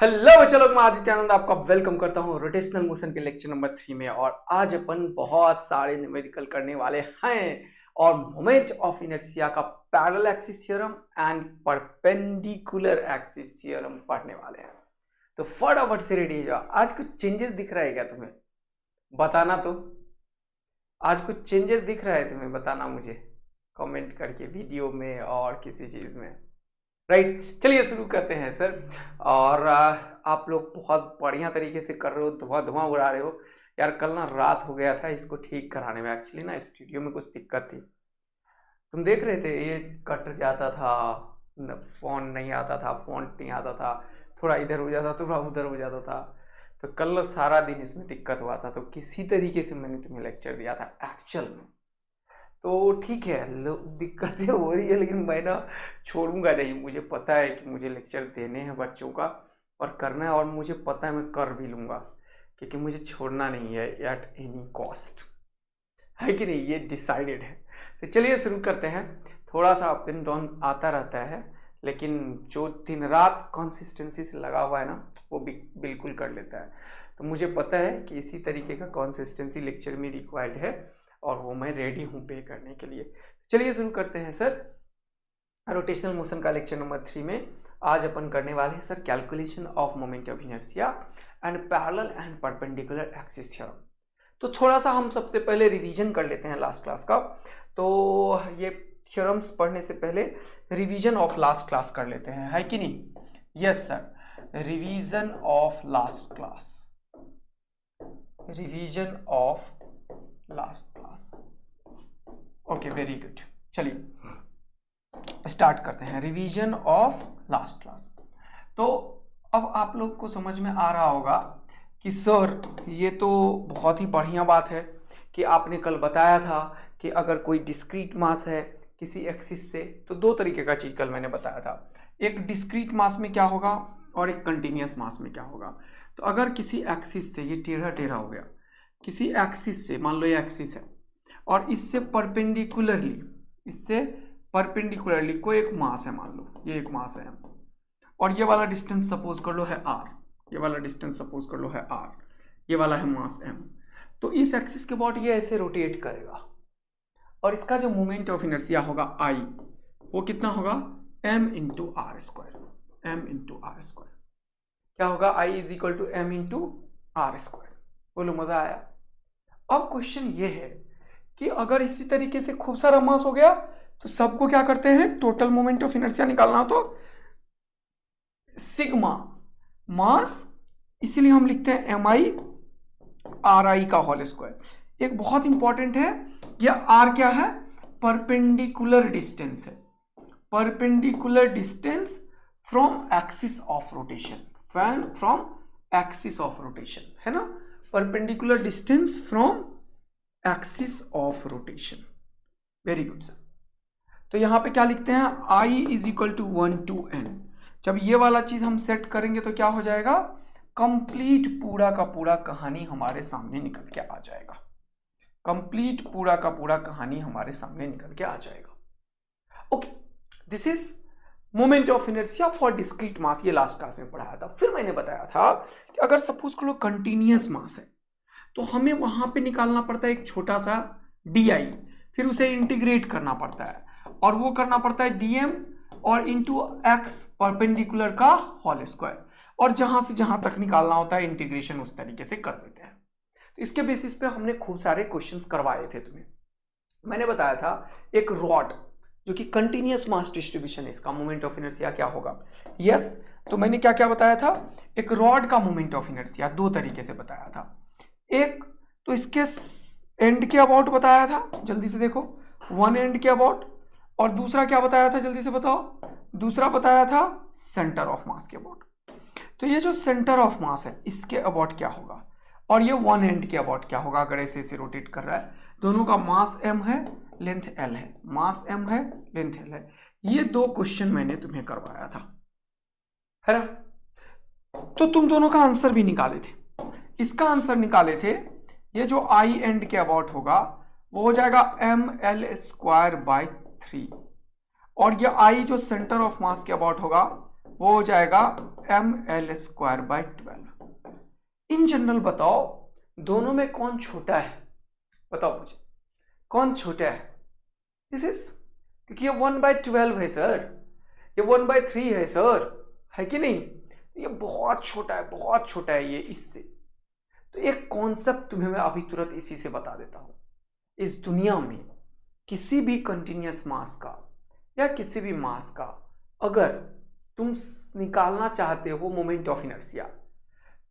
Hello बच्चा लोग, मैं आदित्य आनंद आपका वेलकम करता हूं रोटेशनल मोशन के लेक्चर नंबर 3 में। और आज अपन बहुत सारे न्यूमेरिकल करने वाले हैं और मोमेंट ऑफ इनर्शिया का parallel axis theorem and perpendicular axis theorem पढ़ने वाले हैं। तो फटाफट से रेडी हो जाओ। आज कुछ चेंजेस दिख रहा है क्या तुम्हें? बताना। तो आज कुछ चेंजेस दिख रहा है तुम्हें? बताना मुझे कमेंट करके, वीडियो में और किसी चीज में। राइट, चलिए शुरू करते हैं सर। और आप लोग बहुत बढ़िया तरीके से कर रहे हो, धुआं धुआं उड़ा रहे हो यार। कल ना रात हो गया था इसको ठीक कराने में। एक्चुअली ना स्टूडियो में कुछ दिक्कत थी। तुम देख रहे थे ये कट जाता था, फोन नहीं आता था, फॉन्ट नहीं आता था, थोड़ा इधर हो जाता, थोड़ा उधर हो जाता था। तो कल सारा दिन इसमें दिक्कत हुआ था। तो किसी तरीके से मैंने तुम्हें लेक्चर दिया था एक्चुअल में। तो ठीक है, दिक्कतें हो रही है लेकिन मैं ना छोड़ूंगा नहीं। मुझे पता है कि मुझे लेक्चर देने हैं बच्चों का और करना है, और मुझे पता है मैं कर भी लूँगा, क्योंकि मुझे छोड़ना नहीं है एट एनी कॉस्ट, है कि नहीं? ये डिसाइडेड है। तो चलिए शुरू करते हैं। थोड़ा सा अप एंड डाउन आता रहता है, लेकिन जो दिन रात कंसिस्टेंसी से लगा हुआ है ना, वो बिल्कुल कर लेता है। तो मुझे पता है कि इसी तरीके का कंसिस्टेंसी लेक्चर में रिक्वायर्ड है और वो मैं रेडी हूँ पे करने के लिए। चलिए शुरू करते हैं सर। रोटेशनल मोशन का लेक्चर नंबर 3 में आज अपन करने वाले हैं sir calculation of moment of inertia and parallel and perpendicular axis theorem. तो थोड़ा सा हम सबसे पहले रिवीजन कर लेते हैं लास्ट क्लास का। तो ये थ्योरम्स पढ़ने से पहले रिवीजन ऑफ लास्ट क्लास कर लेते हैं, है कि नहीं? Yes sir, revision of last class, revision of last class. Okay, very good. चलिए स्टार्ट करते हैं रिवीजन ऑफ लास्ट क्लास। तो अब आप लोग को समझ में आ रहा होगा कि सर ये तो बहुत ही बढ़िया बात है कि आपने कल बताया था कि अगर कोई डिस्क्रीट मास है किसी एक्सिस से, तो दो तरीके का चीज कल मैंने बताया था। एक डिस्क्रीट मास में क्या होगा और एक कंटिन्यूस मास में क्या होगा। तो अगर किसी एक्सिस से, ये टेढ़ा टेढ़ा हो गया, किसी एक्सिस से, मान लो ये एक्सिस है और इससे परपेंडिकुलरली कोई एक मास है, मान लो ये एक मास है और ये वाला डिस्टेंस सपोज कर लो है r, ये वाला डिस्टेंस सपोज कर लो है r, ये वाला है मास m। तो इस एक्सिस के अबाउट ये ऐसे रोटेट करेगा और इसका जो मोमेंट ऑफ इनर्शिया होगा I, वो कितना होगा? m into r square. m into r square क्या होगा? I is equal to m into r square. बोलो, मजा आया? अब क्वेश्चन ये है कि अगर इसी तरीके से खूब सारा मास हो गया तो सबको क्या करते हैं? टोटल मोमेंट ऑफ इनर्शिया निकालना हो तो सिग्मा मास, इसीलिए हम लिखते हैं एम आई आर आई का होल स्क्वायर। एक बहुत इंपॉर्टेंट है, यह आर क्या है? परपेंडिकुलर डिस्टेंस है, perpendicular distance from axis of rotation, from axis of rotation, है ना? Perpendicular distance from axis of rotation. Very good sir. तो यहां पे क्या लिखते हैं? I is equal to 1 to n। जब ये वाला चीज हम सेट करेंगे तो क्या हो जाएगा? कंप्लीट पूरा का पूरा कहानी हमारे सामने निकल के आ जाएगा। कंप्लीट पूरा का पूरा कहानी हमारे सामने निकल के आ जाएगा। Okay, this is moment of inertia for discrete mass. ये लास्ट क्लास में पढ़ाया था। फिर मैंने बताया था कि अगर सपोज करो कंटिन्यूअस मास है तो हमें वहां पे निकालना पड़ता है एक छोटा सा di, फिर उसे इंटीग्रेट करना पड़ता है और वो करना पड़ता है dm और इंटू एक्स परपेंडिकुलर का होल स्क्वायर, और जहां से जहां तक निकालना होता है इंटीग्रेशन उस तरीके से कर देते हैं। तो इसके बेसिस पे हमने खूब सारे क्वेश्चंस करवाए थे तुम्हें। मैंने बताया था एक रॉड जो कि कंटिन्यूअस मास डिस्ट्रीब्यूशन है, इसका मोमेंट ऑफ इनर्शिया क्या होगा? यस, तो मैंने क्या क्या बताया था? एक रॉड का मोमेंट ऑफ इनर्शिया दो तरीके से बताया था। एक तो इसके एंड के अबाउट बताया था, जल्दी से देखो, वन एंड के अबाउट, और दूसरा क्या बताया था? जल्दी से बताओ। दूसरा बताया था सेंटर ऑफ मास के अबाउट। तो ये जो सेंटर ऑफ मास है इसके अबाउट क्या होगा और ये वन एंड के अबाउट क्या होगा अगर ऐसे ऐसे रोटेट कर रहा है। दोनों का मास m है, लेंथ l है, मास m है, लेंथ l है। ये दो क्वेश्चन मैंने तुम्हें करवाया था, है ना? तो तुम दोनों का आंसर भी निकाले थे। इसका आंसर निकाले थे, ये जो I एंड के अबाउट होगा वो हो जाएगा ml स्क्वायर बाय 3, और ये I जो सेंटर ऑफ मास के अबाउट होगा वो हो जाएगा ml²/12। इन जनरल बताओ दोनों में कौन छोटा है, बताओ मुझे कौन छोटा है। दिस इज, क्योंकि ये 1/12 है सर, ये 1/3 है सर, है कि नहीं, ये बहुत छोटा है, बहुत छोटा है ये इससे। तो एक कॉन्सेप्ट तुम्हें मैं अभी तुरंत इसी से बता देता हूं। इस दुनिया में किसी भी कंटिन्यूअस मास का या किसी भी मास का अगर तुम निकालना चाहते हो मोमेंट ऑफ इनर्शिया,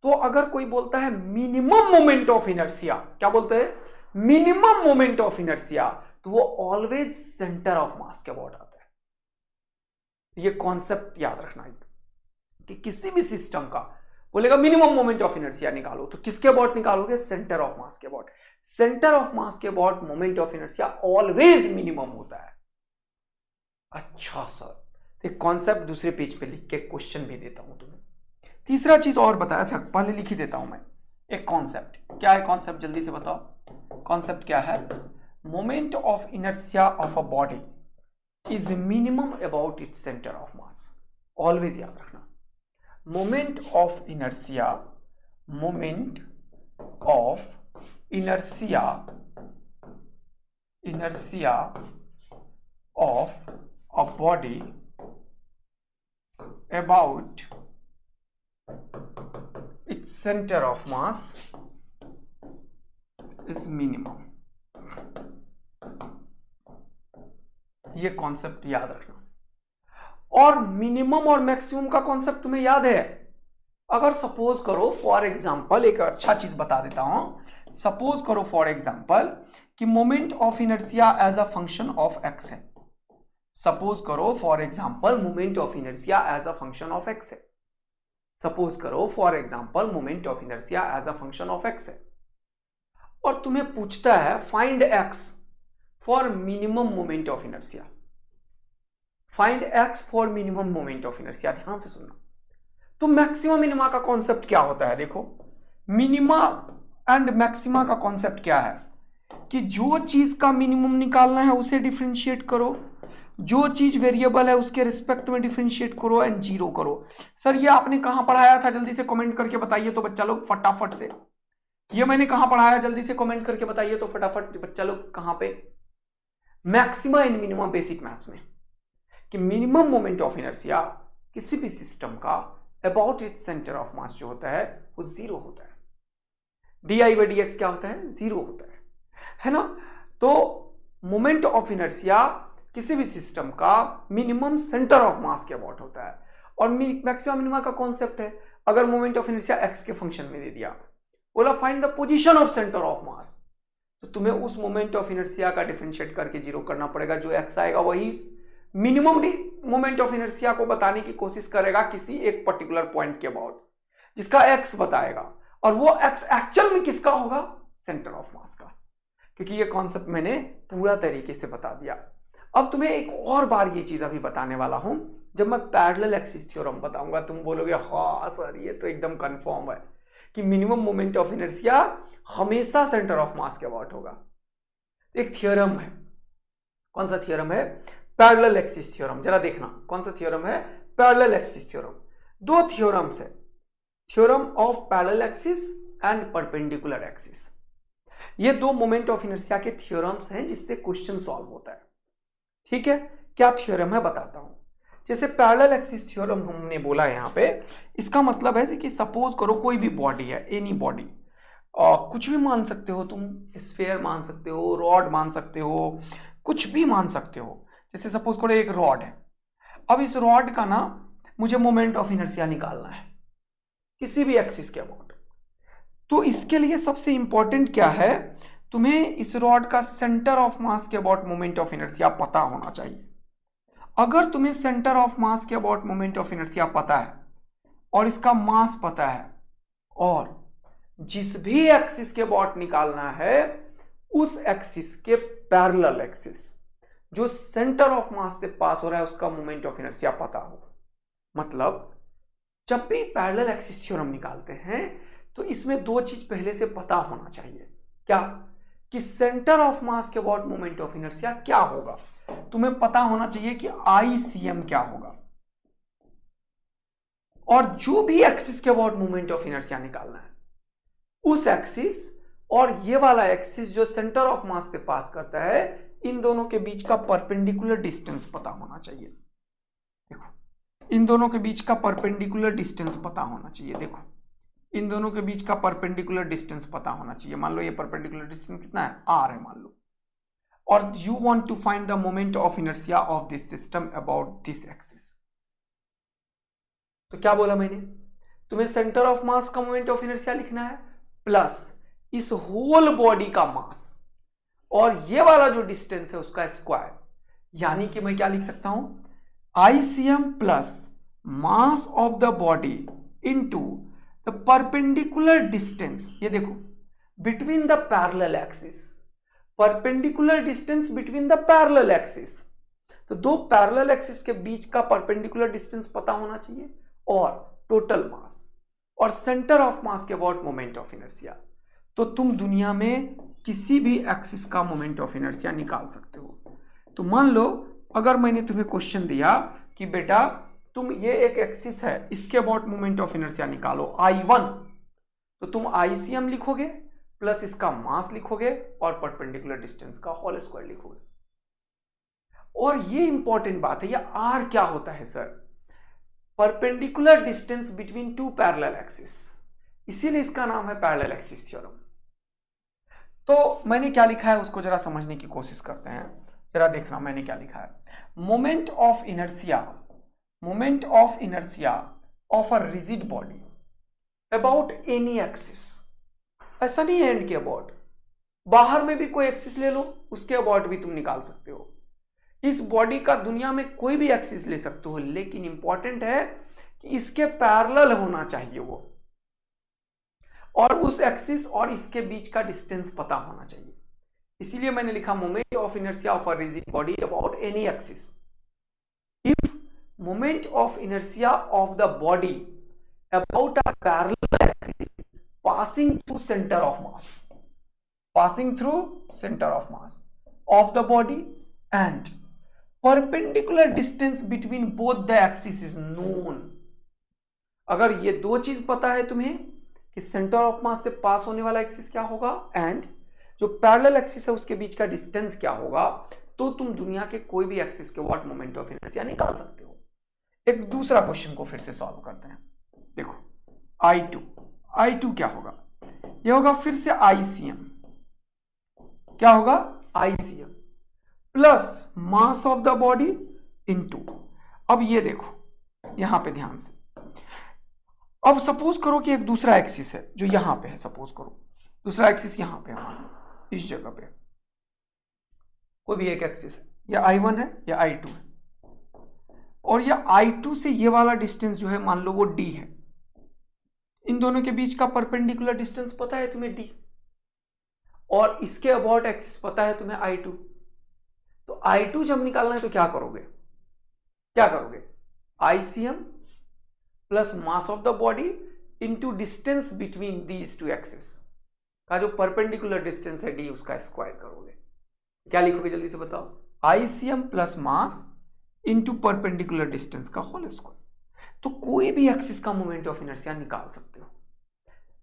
तो अगर कोई बोलता है मिनिमम मोमेंट ऑफ इनर्शिया, क्या बोलते हैं, मिनिमम मोमेंट ऑफ इनर्शिया, तो वो ऑलवेज सेंटर ऑफ मास के अबाउट आता है। ये कॉन्सेप्ट याद रखना कि किसी भी सिस्टम का बोलेगा मिनिमम मोमेंट ऑफ इनर्शिया निकालो, तो किसके अबाउट निकालोगे, सेंटर ऑफ मास के अबाउट। सेंटर ऑफ मास के about moment of inertia always minimum होता है। अच्छा सर, तो एक कॉन्सेप्ट दूसरे पेज पे लिख के क्वेश्चन भी देता हूं तुम्हें। तीसरा चीज और बताया, अच्छा पहले लिख ही देता हूं मैं एक कॉन्सेप्ट। क्या है कॉन्सेप्ट, जल्दी से बताओ कॉन्सेप्ट क्या है। Moment of inertia of a body is minimum about it's centre of mass. Always याद रखना, moment of inertia, moment of inertia, inertia of a body about its center of mass is minimum। ये concept याद रखना। और minimum और maximum का concept तुम्हें याद है। अगर सपोज करो फॉर एग्जांपल, एक अच्छा चीज बता देता हूं, सपोज करो फॉर एग्जांपल कि moment of inertia as a function of x है। सपोज करो for example moment of inertia as a function of x है। सपोज करो for example moment of inertia as a function of x है, और तुम्हें पूछता है find x for minimum moment of inertia. Find x for minimum moment of inertia, ध्यान से सुनना। तो मैक्सिमा मिनिमा का कॉन्सेप्ट क्या होता है, देखो मिनिमा एंड मैक्सिमा का कॉन्सेप्ट क्या है कि जो चीज का मिनिमम निकालना है उसे डिफरेंशिएट करो, जो चीज वेरिएबल है उसके रिस्पेक्ट में डिफरेंशिएट करो एंड जीरो करो। सर ये आपने कहां पढ़ाया था, जल्दी से कमेंट करके बताइए तो बच्चा लोग फटाफट से। ये मैंने कहां पढ़ाया, जल्दी से कमेंट करके बताइए तो फटाफट बच्चा लोग, कहां पे, maxima and minima basic maths में, कि मिनिमम मोमेंट ऑफ इनर्शिया किसी भी सिस्टम का अबाउट इट्स सेंटर ऑफ मास जो होता है वो जीरो होता है। डी/dx क्या होता है, जीरो होता है ना। तो मोमेंट ऑफ इनर्शिया किसी भी सिस्टम का मिनिमम सेंटर ऑफ मास के अबाउट होता है। और मैक्सिमम मिनिमा का कॉन्सेप्ट है, अगर मोमेंट ऑफ इनर्शिया एक्स के फंक्शन में दे दिया, बोला find the position of centre of mass, तो तुम्हें उस मोमेंट ऑफ इनर्शिया का डिफरेंशिएट करके जीरो करना पड़ेगा। जो एक्स आएगा वही मिनिमम मोमेंट ऑफ इनर्शिया को बताने की कोशिश करेगा किसी एक पर्टिकुलर पॉइंट के अबाउट, जिसका एक्स बताएगा, और वो एक्स एक्चुअल में किसका होगा, सेंटर ऑफ मास का। क्योंकि ये कॉन्सेप्ट मैंने पूरा तरीके से बता दिया। अब तुम्हें एक और बार ये चीज अभी बताने वाला हूं, जब मैं पैरेलल एक्सिस थ्योरम बताऊंगा तुम बोलोगे हाँ सर ये तो एकदम कंफर्म है कि मिनिमम मोमेंट ऑफ इनर्शिया हमेशा सेंटर ऑफ मास के अबाउट होगा। एक थ्योरम है, कौन सा थ्योरम है, पैरेलल एक्सिस थ्योरम। जरा देखना कौन सा थ्योरम है, पैरेलल एक्सिस थ्योरम। दो थ्योरम्स है, theorem of parallel axis and perpendicular axis. ये दो मोमेंट ऑफ इनर्शिया के थ्योरम्स हैं जिससे क्वेश्चन सॉल्व होता है। ठीक है, क्या थ्योरम है बताता हूं। जैसे पैरेलल एक्सिस थ्योरम हमने बोला यहां पे, इसका मतलब है कि सपोज करो कोई भी बॉडी है, एनी बॉडी, कुछ भी मान सकते हो तुम, स्फीयर मान सकते हो, रॉड मान सकते हो, कुछ भी मान सकते हो। जैसे सपोज करो एक रॉड है, अब इस रॉड का ना मुझे मोमेंट ऑफ इनर्शिया निकालना है किसी भी एक्सिस के अबाउट। तो इसके लिए सबसे इंपॉर्टेंट क्या है, तुम्हें इस रॉड का सेंटर ऑफ मास के अबाउट मोमेंट ऑफ इनर्शिया पता होना चाहिए। अगर तुम्हें सेंटर ऑफ मास के अबाउट मोमेंट ऑफ इनर्शिया पता है और इसका मास पता है, और जिस भी एक्सिस के अबाउट निकालना है उस एक्सिस के पैरेलल एक्सिस जो सेंटर ऑफ मास से पास हो रहा है उसका मोमेंट ऑफ इनर्शिया पता हो, मतलब जब भी पैरेलल एक्सिस थ्योरम निकालते हैं तो इसमें दो चीज पहले से पता होना चाहिए। क्या, कि सेंटर ऑफ मास के अबाउट मोमेंट ऑफ इनर्शिया क्या होगा। तुम्हें पता होना चाहिए कि ICM क्या होगा। और जो भी एक्सिस के अबाउट मोमेंट ऑफ इनर्शिया निकालना है, उस एक्सिस और ये वाला एक्सिस जो सेंटर ऑफ मास से पास करता है, इन दोनों के बीच का परपेंडिकुलर डिस्टेंस पता होना चाहिए। देखो, इन दोनों के बीच का परपेंडिकुलर डिस्टेंस पता होना चाहिए। देखो, इन दोनों के बीच का परपेंडिकुलर डिस्टेंस पता होना चाहिए। मान लो ये परपेंडिकुलर डिस्टेंस कितना है, r है मान लो, और you want to find the moment of inertia of this system about this axis. तो क्या बोला मैंने, तुम्हें सेंटर ऑफ मास का मोमेंट ऑफ इनर्शिया लिखना है प्लस इस होल बॉडी का मास और ये वाला जो डिस्टेंस है उसका स्क्वायर। यानी कि मैं क्या लिख सकता हूं, ICM plus mass of the body into the perpendicular distance, ये देखो, between the parallel axis, perpendicular distance between the parallel axis. तो दो पैरेलल एक्सिस के बीच का परपेंडिकुलर डिस्टेंस पता होना चाहिए, और टोटल मास और सेंटर ऑफ मास के अबाउट मोमेंट ऑफ इनर्शिया। तो तुम दुनिया में किसी भी एक्सिस का मोमेंट ऑफ इनर्शिया निकाल सकते हो। तो मान लो अगर मैंने तुम्हें क्वेश्चन दिया कि बेटा तुम ये एक एक्सिस है, इसके अबाउट मोमेंट ऑफ इनर्शिया निकालो I1, तो तुम ICM लिखोगे प्लस इसका मास लिखोगे और परपेंडिकुलर डिस्टेंस का होल स्क्वायर लिखोगे। और ये इंपॉर्टेंट बात है, ये R क्या होता है sir, perpendicular distance between two parallel axis, इसीलिए इसका नाम है पैरेलल एक्सिस थ्योरम। तो मैंने क्या लिखा है उसको जरा समझने की कोशिश करते हैं, जरा देखना मैंने क्या लिखा है। Moment of inertia of a rigid body about any axis, ऐसा नहीं है एंड के अबाउट, बाहर में भी कोई एक्सिस ले लो उसके अबाउट भी तुम निकाल सकते हो। इस बॉडी का दुनिया में कोई भी एक्सिस ले सकते हो, लेकिन इंपॉर्टेंट है कि इसके पैरेलल होना चाहिए वो, और उस एक्सिस और इसके बीच का डिस्टेंस पता होना चाहिए। इसीलिए मैंने लिखा moment of inertia of a rigid body about any axis if moment of inertia of the body about a parallel axis passing through center of mass of the body and perpendicular distance between both the axes is known। अगर ये दो चीज पता है तुम्हें कि centre of मास से पास होने वाला एक्सिस क्या होगा एंड जो पैरेलल एक्सिस है उसके बीच का डिस्टेंस क्या होगा, तो तुम दुनिया के कोई भी एक्सिस के व्हाट मोमेंट ऑफ इनर्शिया निकाल सकते हो। एक दूसरा क्वेश्चन को फिर से सॉल्व करते हैं। देखो, I2 क्या होगा, यह होगा फिर से ICM, क्या होगा ICM plus mass of the body into, अब ये देखो यहां पे ध्यान से, अब सपोज करो कि एक दूसरा एक्सिस है जो यहां पे है, सपोज करो दूसरा एक्सिस यहां पे है, इस जगह पे कोई भी एक एक्सिस है, या I1 है या I2 है, और या I2 से ये वाला डिस्टेंस जो है मान लो वो D है। इन दोनों के बीच का परपेंडिकुलर डिस्टेंस पता है तुम्हें D, और इसके अबाउट एक्सिस पता है तुम्हें I2। तो I2 जब निकालना है तो क्या करोगे, ICM plus mass of the body into distance between these two axis का जो परपेंडिकुलर डिस्टेंस है D, उसका स्क्वायर करोगे। क्या लिखोगे जल्दी से बताओ, ICM plus mass into perpendicular distance का होल स्क्वायर। तो कोई भी एक्सिस का मोमेंट ऑफ इनर्शिया निकाल सकते हो।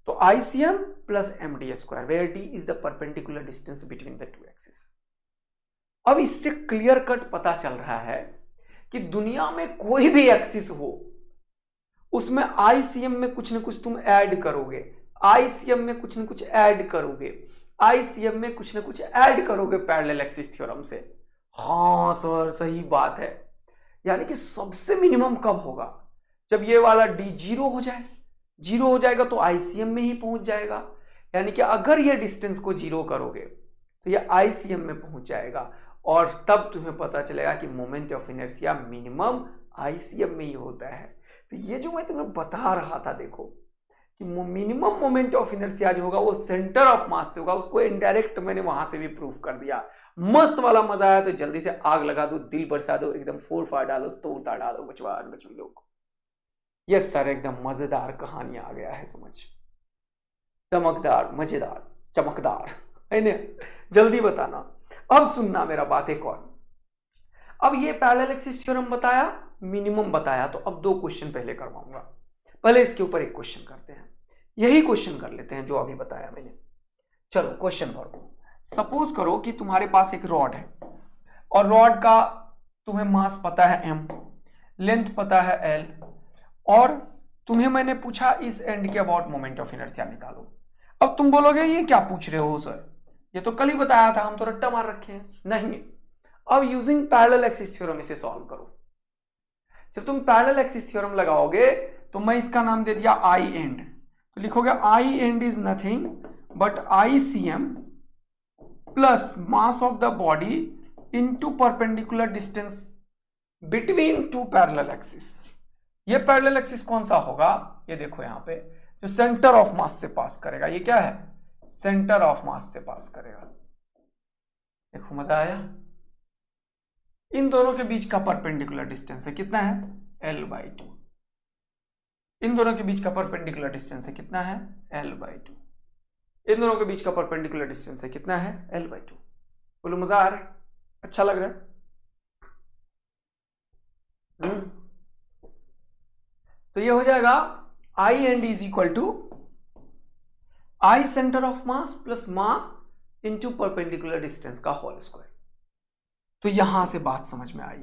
तो ICM plus MD square where D is the perpendicular distance between the two axis. अब इससे क्लियर कट पता चल रहा है कि दुनिया में कोई भी एक्सिस हो उसमें ICM में कुछ ना कुछ तुम ऐड करोगे, ICM में कुछ ना कुछ ऐड करोगे, ICM में कुछ ना कुछ ऐड करोगे पैरेलल एक्सिस थ्योरम से। हाँ सर सही बात है, यानी कि सबसे मिनिमम कब होगा, जब ये वाला D जीरो हो जाए, जीरो हो जाएगा तो ICM में ही पहुंच जाएगा। यानी कि अगर ये डिस्टेंस को जीरो करोगे तो ये ICM में पहुंच जाएगा, और तब तुम्हें पता चलेगा कि moment of inertia minimum ICM में ही होता है। तो ये जो मैं तुम्हें बता रहा था, देखो कि मिनिमम मोमेंट ऑफ इनर्शिया जो होगा वो सेंटर ऑफ मास से होगा, उसको इनडायरेक्ट मैंने वहां से भी प्रूफ कर दिया। मस्त वाला मजा आया तो जल्दी से आग लगा दो, दिल बरसा दो, एकदम फोड़ फाड़ डालो, तोड़ डालो बचवान बच्चों लोग। यस सर, एकदम मजेदार कहानी आ गया है समझ, चमकदार मजेदार चमकदार है ना, जल्दी बताना। अब सुनना मेरा बात एक और, अब ये पैरेलल एक्सिस थ्योरम बताया, मिनिमम बताया, तो अब दो क्वेश्चन पहले करवाऊंगा। पहले इसके ऊपर एक क्वेश्चन करते हैं, यही क्वेश्चन कर लेते हैं जो अभी बताया मैंने। चलो क्वेश्चन करो। सपोज करो कि तुम्हारे पास एक रॉड है और रॉड का तुम्हें मास पता है m, लेंथ पता है l, और तुम्हें मैंने पूछा इस एंड के अबाउट मोमेंट ऑफ इनर्शिया निकालो। अब तुम बोलोगे ये क्या पूछ रहे हो सर, ये तो कल ही बताया था, हम तो रट्टा मार रखे हैं। नहीं, अब यूजिंग पैरेलल एक्सिस थ्योरम इसे सॉल्व करो। जब तुम पैरेलल एक्सिस थ्योरम लगाओगे तो मैं इसका नाम दे दिया आई एंड, तो लिखोगे I end is nothing but ICM plus mass of the body into perpendicular distance between two parallel axis. ये पैरेलल एक्सिस कौन सा होगा, ये देखो यहां पे, जो सेंटर ऑफ मास से पास करेगा। ये क्या है, सेंटर ऑफ मास से पास करेगा। देखो मजा आया। इन दोनों के बीच का परपेंडिकुलर डिस्टेंस है कितना है, L/2। इन दोनों के बीच का परपेंडिकुलर डिस्टेंस है कितना है, L/2। इन दोनों के बीच का परपेंडिकुलर डिस्टेंस है कितना है, L/2। बोलो मजा आ रहा है, अच्छा लग रहा है। तो ये हो जाएगा I end is equal to I centre of mass plus mass into perpendicular distance का होल स्क्वायर। तो यहां से बात समझ में आई।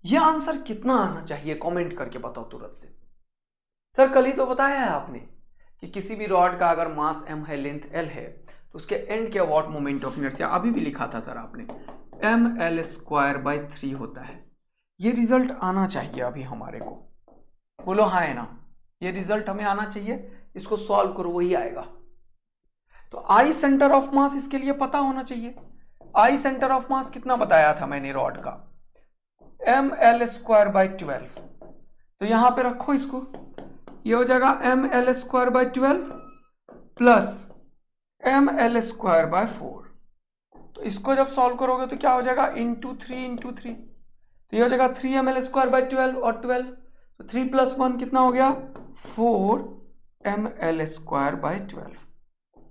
ये आंसर कितना आना चाहिए कमेंट करके बताओ तुरंत से। सर कल ही तो बताया है आपने कि किसी भी रॉड का अगर मास m है, लेंथ l है, तो उसके एंड के अबाउट मोमेंट ऑफ इनर्शिया अभी भी लिखा था सर आपने, mL²/3 होता है। ये रिजल्ट आना चाहिए अभी हमारे को। बोलो हाँ है ना, ये रिजल्ट हमें आना चाहिए। इसको सॉल्व करो, वही आएगा। तो आई सेंटर ऑफ मास इसके लिए पता होना चाहिए। आई सेंटर ऑफ मास कितना बताया था मैंने रॉड का, mL²/12। तो यहां पे रखो इसको, ये हो जाएगा mL²/12 प्लस mL²/4। तो इसको जब सॉल्व करोगे तो क्या हो जाएगा, इंटू 3। तो ये हो जाएगा 3mL²/12 और 12, तो 3 + 1 कितना हो गया, 4mL²/12।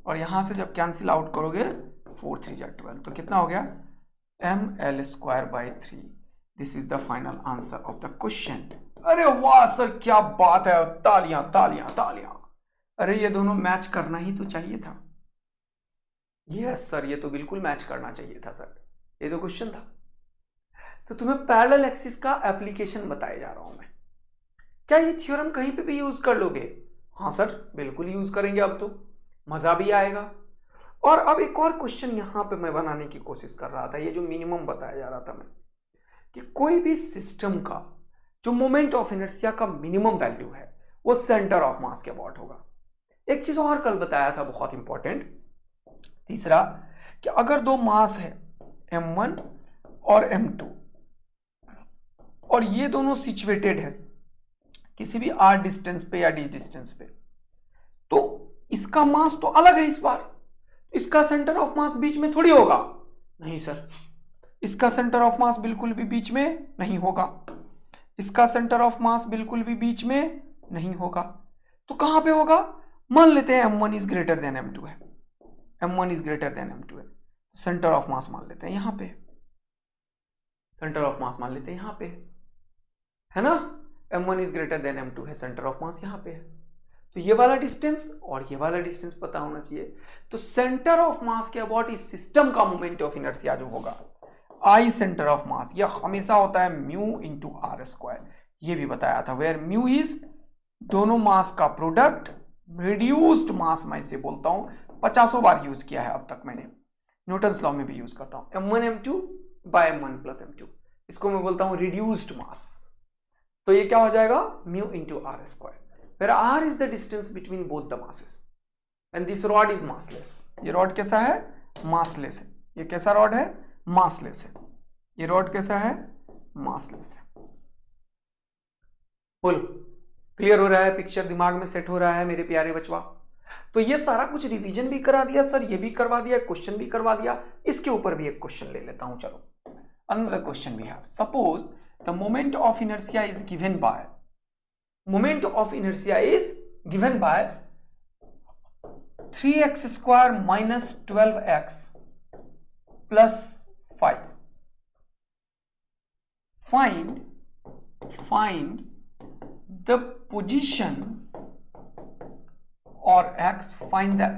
और यहां से जब कैंसिल आउट करोगे 4 3 जा 12, तो कितना हो गया, mL²/3। This is the final answer of the question. अरे वाह सर क्या बात है, तालियां तालियां तालियां। अरे ये दोनों मैच करना ही तो चाहिए था। यस सर, ये तो बिल्कुल मैच करना चाहिए था सर, ये तो क्वेश्चन था। तो तुम्हें पैरेलल एक्सिस का एप्लीकेशन बताया जा रहा हूं मैं। क्या ये थ्योरम कहीं पे भी यूज कर लोगे? हाँ सर बिल्कुल यूज करेंगे, अब तो मजा भी आएगा। और अब एक और क्वेश्चन यहां पे मैं बनाने की कोशिश कर रहा था, ये जो मिनिमम बताया जा रहा था मैं, कि कोई भी सिस्टम का जो मोमेंट ऑफ इनर्शिया का मिनिमम वैल्यू है वो सेंटर ऑफ मास के अबाउट होगा। एक चीज और कल बताया था बहुत इंपॉर्टेंट, तीसरा, कि अगर दो मास है m1 और m2 और ये दोनों सिचुएटेड है किसी भी r डिस्टेंस पे या d डिस्टेंस पे, तो इसका मास तो अलग है। इस बार इसका सेंटर ऑफ मास बीच में थोड़ी होगा। नहीं सर, इसका सेंटर ऑफ मास बिल्कुल भी बीच में नहीं होगा। इसका सेंटर ऑफ मास बिल्कुल भी बीच में नहीं होगा। तो कहां पे होगा? मान लेते हैं m1 is greater than m2 है, m1 is greater than m2 है, तो सेंटर ऑफ मास मान लेते हैं यहां पे, सेंटर ऑफ मास मान लेते हैं यहां पे, है ना। m1 is greater than m2 है, सेंटर ऑफ मास यहां पे है। तो ये वाला डिस्टेंस और ये वाला डिस्टेंस पता होना चाहिए। तो सेंटर ऑफ मास के अबाउट इस सिस्टम का मोमेंट ऑफ इनर्शिया जो होगा, आई सेंटर ऑफ मास, यह हमेशा होता है म्यू इंटू आर स्क्वायर। ये भी बताया था, वेयर म्यू इज दोनों मास का प्रोडक्ट, रिड्यूस्ड मास मैं इसे बोलता हूं, 50 बार यूज किया है अब तक मैंने, न्यूटन्स लॉ में भी यूज करता हूं, m1 m2 bye m1 plus m2, इसको मैं बोलता हूं रिड्यूस्ड मास। तो ये क्या हो जाएगा, mu into r square, where r is the distance between both the masses and this rod is massless। ये रॉड कैसा है, massless है। ये कैसा रॉड है, massless है। ये रॉड कैसा है, massless है। बोलो क्लियर हो रहा है, पिक्चर दिमाग में सेट हो रहा है मेरे प्यारे बचवा? तो ये सारा कुछ रिवीजन भी करा दिया सर, ये भी करवा दिया, क्वेश्चन भी करवा दिया। इसके ऊपर भी एक क्वेश्चन ले लेता हूं। चलो another question we have, suppose the moment of inertia is given by, moment of inertia is given by 3x square minus 12x plus 5. Find the position or x, find the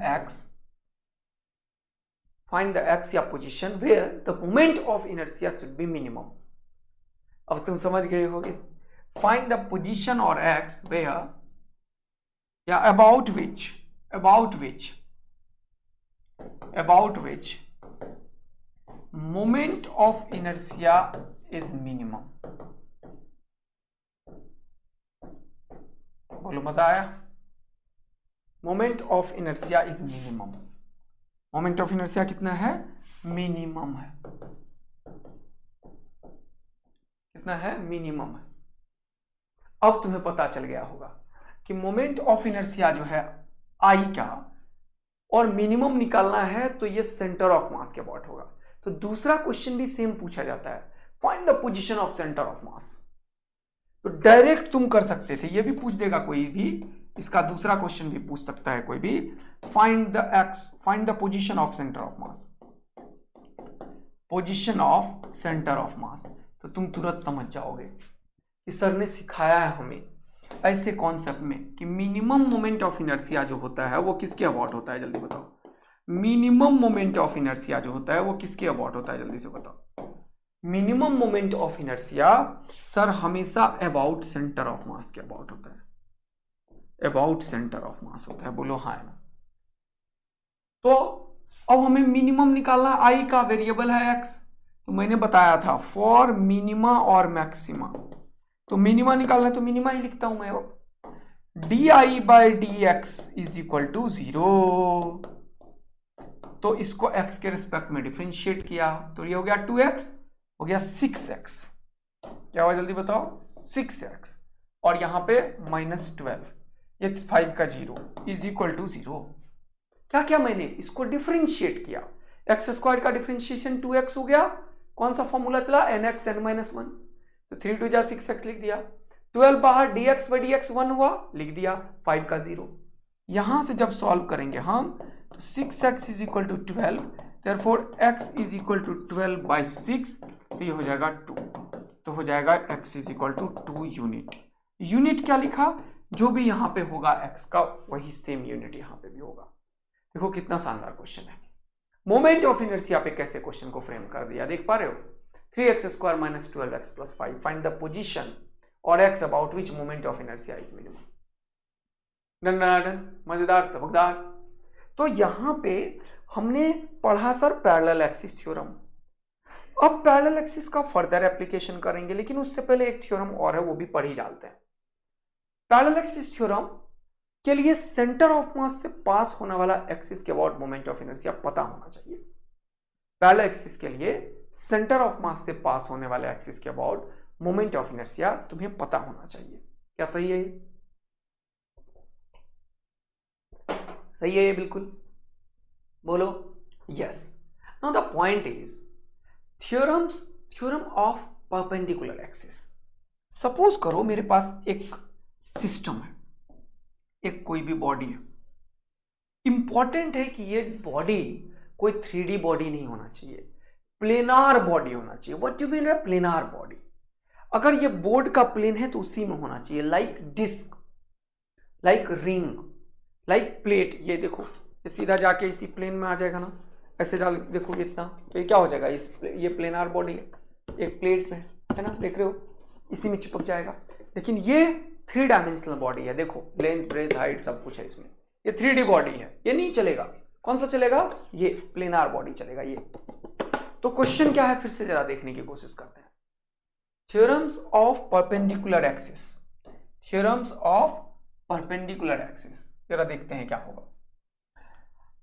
x या position where the moment of inertia should be minimum. अब तुम समझ गए होगे. Find the position or x where या about which moment of inertia is minimum. बोलो मजा आया. Moment of inertia is minimum. Moment of inertia कितना है? मिनिमम है. कितना है? मिनिमम है. अब तुम्हें पता चल गया होगा कि मोमेंट ऑफ इनर्शिया जो है आई का और मिनिमम निकालना है तो ये सेंटर ऑफ मास के अबाउट होगा. तो दूसरा क्वेश्चन भी सेम पूछा जाता है, find the position of centre of mass. तो डायरेक्ट तुम कर सकते थे, ये भी पूछ देगा कोई भी, इसका दूसरा क्वेश्चन भी पूछ सकता है कोई भी, find the position of centre of mass. Position of centre of mass. तो तुम तुरंत समझ जाओगे कि सर ने सिखाया है हमें ऐसे कॉन्सेप्ट में कि मिनिमम मोमेंट ऑफ इनर्शिया जो होता है वो किसके अबाउट होता है? जल्दी बताओ. मिनिमम मोमेंट ऑफ इनर्शिया जो होता है वो किसके अबाउट होता है? जल्दी से बताओ. Minimum moment of inertia sir हमेशा अबाउट सेंटर ऑफ मास के अबाउट होता है. अबाउट सेंटर ऑफ मास होता है. बोलो हाँ है ना. तो अब हमें मिनिमम निकालना, आई का वेरिएबल है एक्स. तो मैंने बताया था फॉर मिनिमा और मैक्सिमा. तो मिनिमा निकालना है तो मिनिमा ही लिखता हूं मैं. अब d i by d x is equal to 0. तो इसको x के रिस्पेक्ट में डिफरेंशिएट किया तो ये हो गया 2x, हो गया 6x. क्या हुआ जल्दी बताओ? 6x. और यहां पे -12, ये 5 का 0 इज इक्वल टू 0. क्या क्या मैंने इसको डिफरेंशिएट किया. एक्स स्क्वायर का डिफरेंशिएशन 2x हो गया. कौन सा फॉर्मूला चला? nx n-1. तो 3 2 जा 6x लिख दिया. 12 बाहर dx by dx 1 हुआ, लिख दिया. 5 का 0. यहां से जब सॉल्व करेंगे हम तो 6x is equal to 12, therefore x is equal to 12 by 6. तो ये हो जाएगा 2. तो हो जाएगा x is equal to 2 unit. Unit क्या लिखा? जो भी यहां पे होगा x का वही सेम यूनिट यहां पे भी होगा. देखो कितना शानदार क्वेश्चन है. मोमेंट ऑफ इनर्शिया पे कैसे क्वेश्चन को फ्रेम कर दिया, देख पा रहे हो? 3x square minus 12x plus 5, find the position और x about which moment of inertia is minimum. Done. मजेदार, तबकदार. तो यहां पे हमने पढ़ा सर पैरेलल एक्सिस थ्योरम. अब पैरेलल एक्सिस का फर्दर एप्लीकेशन करेंगे, लेकिन उससे पहले एक थ्योरम और है, वो भी पढ़ ही डालते हैं. पैरेलल एक्सिस थ्योरम के लिए सेंटर ऑफ मास से पास होने वाला एक्सिस के अबाउट मोमेंट ऑफ इनर्शिया पता होना चाहिए. पैरेलल एक्सिस के लिए सेंटर ऑफ मास से पास होने वाले एक्सिस के अबाउट मोमेंट ऑफ इनर्शिया तुम्हें पता होना चाहिए. क्या सही है? सही है ये बिल्कुल. बोलो yes. Now the point is theorem of perpendicular axis. Suppose करो मेरे पास एक सिस्टम है, एक कोई भी बॉडी है. इंपॉर्टेंट है कि ये बॉडी कोई 3D बॉडी नहीं होना चाहिए, प्लेनार बॉडी होना चाहिए. What do mean by planar body? अगर ये बोर्ड का प्लेन है तो उसी में होना चाहिए, like disc, like ring, like plate. ये देखो ये सीधा जाके इसी प्लेन में आ जाएगा ना, ऐसे जा देखो इतना, तो ये क्या हो जाएगा? ये प्लेनार बॉडी है, एक प्लेट में है ना, देख रहे हो, इसी में चिपक जाएगा. लेकिन ये 3 डायमेंशनल बॉडी है. देखो लेंथ ब्रेथ हाइट सब कुछ है इसमें. ये 3D बॉडी है, ये नहीं चलेगा. कौन सा चलेगा? ये प्लेनार बॉडी चलेगा ये. तो क्वेश्चन क्या है फिर से जरा देखने की कोशिश करते हैं. Theorems of perpendicular axis. Theorems of perpendicular axis जरा देखते हैं क्या होगा.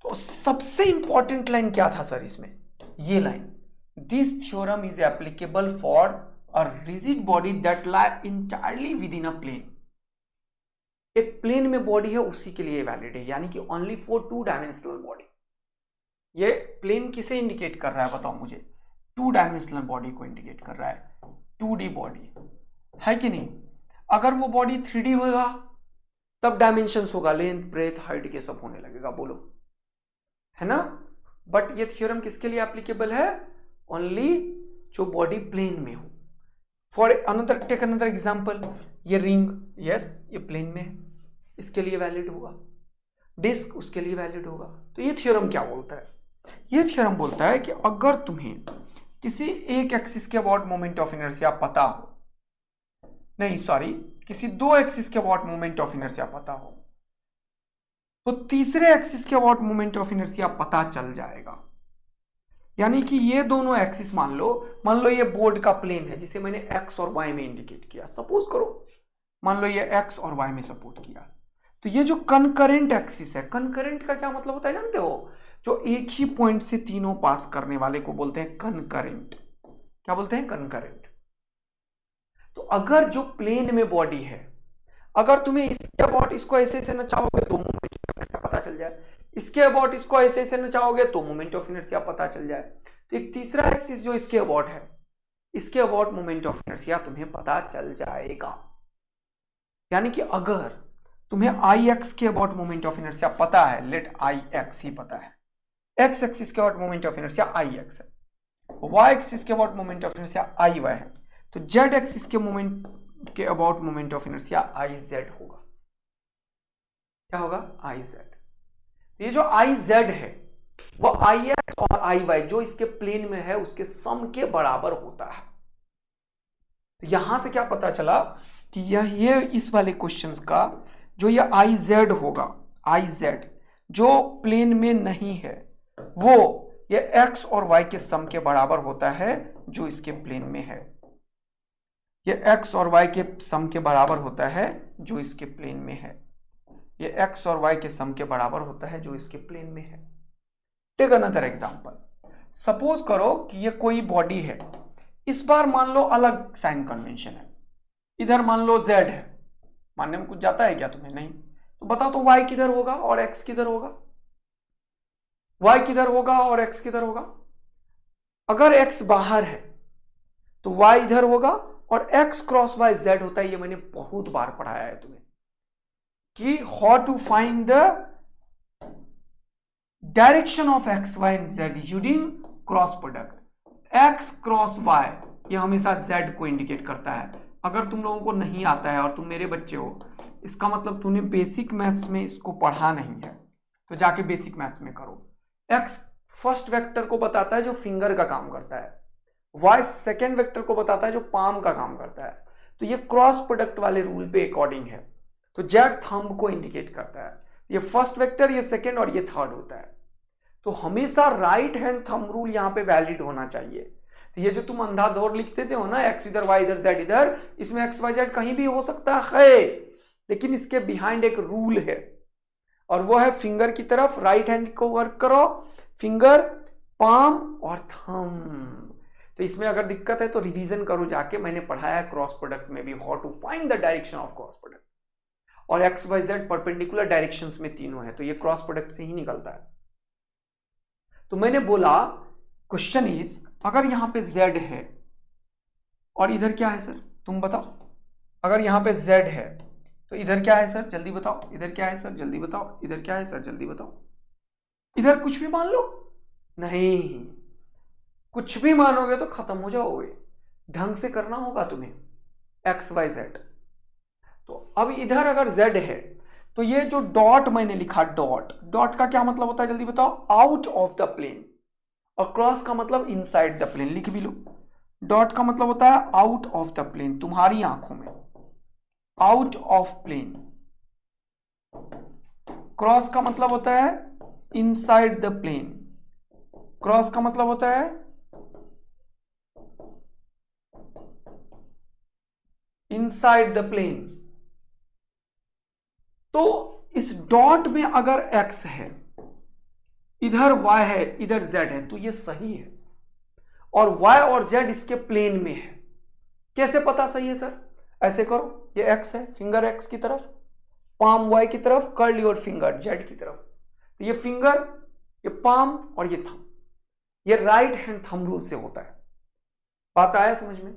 तो सबसे इंपॉर्टेंट लाइन क्या था सर इसमें? ये line, this theorem is applicable for a rigid body that lie entirely within a plane. एक प्लेन में बॉडी है उसी के लिए वैलिड है, यानी कि ओनली फॉर 2 डायमेंशनल बॉडी. ये प्लेन किसे इंडिकेट कर रहा है बताओ मुझे? 2 डायमेंशनल बॉडी को इंडिकेट कर रहा है, 2D बॉडी है कि नहीं? अगर वो बॉडी 3D होगा तब डायमेंशंस होगा, लेंथ ब्रेथ हाइट के सब होने लगेगा. बोलो है ना. बट ये थ्योरम किसके लिए एप्लीकेबल है? ओनली जो बॉडी प्लेन में हो. For another take another example, ये रिंग, यस ये प्लेन में है, इसके लिए वैलिड होगा. डिस्क उसके लिए वैलिड होगा। तो ये थ्योरम क्या बोलता है? ये थ्योरम बोलता है कि अगर तुम्हें किसी एक एक्सिस के अबाउट मोमेंट ऑफ इनर्शिया पता हो, नहीं सॉरी, किसी दो एक्सिस के अबाउट मोमेंट ऑफ इनर्शिया पता हो, तो तीसरे एक्सिस के अबाउट मोमेंट ऑफ इनर्शिया पता चल जाएगा। यानी कि ये दोनों एक्सिस मान लो ये बोर्ड का प्लेन है जिसे मैंने एक्स और वाई में इंडिकेट किया, सपोज करो मान लो ये एक्स और वाई में सपोर्ट किया, तो ये जो कनकरेंट एक्सिस है, कनकरेंट का क्या मतलब होता है जानते हो? जो एक ही पॉइंट से तीनों पास करने वाले को बोलते हैं कनकरेंट। क्या बोलते हैं? कनकरेंट। तो अगर जो प्लेन में बॉडी है, अगर तुम्हें इसके अबाउट इसको ऐसे ऐसे नचाओगे तो मोमेंट ऑफ इनर्शिया पता चल जाए, इसके अबाउट इसको ऐसे ऐसे नचाओगे तो मोमेंट ऑफ इनर्शिया पता चल जाए। तो एक तीसरा एक्सिस जो इसके अबाउट है, इसके अबाउट मोमेंट ऑफ इनर्शिया तुम्हें पता चल जाएगा। यानी कि अगर तुम्हें आई एक्स के अबाउट मोमेंट ऑफ इनर्शिया पता है, लेट आई एक्स ही पता है, एक्स एक्सिस के about moment of inertia i x है, वाई एक्सिस के about moment of inertia i y है, तो जेड एक्सिस के मोमेंट के about moment of inertia i z होगा। क्या होगा? I z. तो ये जो आई जेड है वो आई एक्स और आई वाई जो इसके प्लेन में है उसके सम के बराबर होता है। तो यहां से क्या पता चला कि ये इस वाले क्वेश्चंस का जो ये आई जेड होगा, आई जेड जो प्लेन में नहीं है, वो ये एक्स और वाई के सम के बराबर होता है जो इसके प्लेन में है। ये एक्स और वाई के सम के बराबर होता है जो इसके प्लेन में है। ये एक्स और वाई के सम के बराबर होता है जो इसके प्लेन में है। Take another example. सपोज करो कि ये कोई बॉडी है, इस बार मान लो अलग साइन कन्वेंशन है, इधर मान लो जेड है। मानने में कुछ जाता है क्या तुम्हें? नहीं। तो बताओ तो वाई किधर होगा और एक्स किधर होगा? वाई किधर होगा और एक्स किधर होगा? अगर एक्स बाहर है तो वाई इधर होगा और एक्स क्रॉस वाई जेड होता है। ये मैंने बहुत बार पढ़ाया है तुम्हें कि how to find the direction of x y and z using cross product. X cross y ये हमेशा जेड को इंडिकेट करता है। अगर तुम लोगों को नहीं आता है और तुम मेरे बच्चे हो, इसका मतलब तूने बेसिक मैथ्स में इसको पढ़ा नहीं है, तो जाके बेसिक मैथ्स में करो। एक्स फर्स्ट वेक्टर को बताता है जो फिंगर का काम करता है, वाई सेकेंड वेक्टर को बताता है जो पाम का काम करता है। तो ये क्रॉस प्रोडक्ट वाले रूल पे अकॉर्डिंग है। तो जेड थंब को इंडिकेट करता है, ये फर्स्ट वेक्टर, ये सेकेंड और ये थर्ड होता है। तो हमेशा राइट हैंड थंब रूल यहां पे वैलिड होना चाहिए। तो ये जो तुम अंधाधुंध लिखते थे हो ना, एक्स इधर वाई इधर जेड इधर, इसमें एक्स वाई जेड कहीं भी हो सकता है, लेकिन इसके बिहाइंड एक रूल है और वो है फिंगर की तरफ राइट हैंड को वर्क करो, फिंगर, पाम और थंब। तो इसमें अगर दिक्कत है तो रिवीजन करो जाके, मैंने पढ़ाया है क्रॉस प्रोडक्ट में भी, how to find the direction of cross product. और x y z perpendicular directions में तीनों है, तो ये क्रॉस प्रोडक्ट से ही निकलता है। तो मैंने बोला क्वेश्चन इज, अगर यहां पे z है और इधर क्या है सर, तुम बताओ। अगर यहां पे z है तो इधर क्या है सर, जल्दी बताओ। इधर क्या है सर, जल्दी बताओ। इधर क्या है सर, जल्दी बताओ। इधर कुछ भी मान लो? नहीं, कुछ भी मानोगे तो खत्म हो जाओगे। ढंग से करना होगा तुम्हें एक्स वाई जेड। तो अब इधर अगर z है तो ये जो डॉट मैंने लिखा, डॉट, डॉट का क्या मतलब होता है जल्दी बताओ? Out of the plane. और क्रॉस का मतलब इनसाइड द प्लेन, लिख भी लो। डॉट का मतलब होता है आउट ऑफ द प्लेन, तुम्हारी आंखों में, आउट ऑफ प्लेन। क्रॉस का मतलब होता है इनसाइड द प्लेन, क्रॉस का मतलब होता है इनसाइड द प्लेन। तो इस डॉट में अगर x है, इधर y है, इधर z है, तो ये सही है। और y और z इसके प्लेन में है। कैसे पता सही है सर? ऐसे करो, ये x है, फिंगर x की तरफ, पाम y की तरफ, कर्ल योर फिंगर z की तरफ। तो ये फिंगर, ये पाम और ये थंब, ये राइट हैंड थंब रूल से होता है। बात आया समझ में?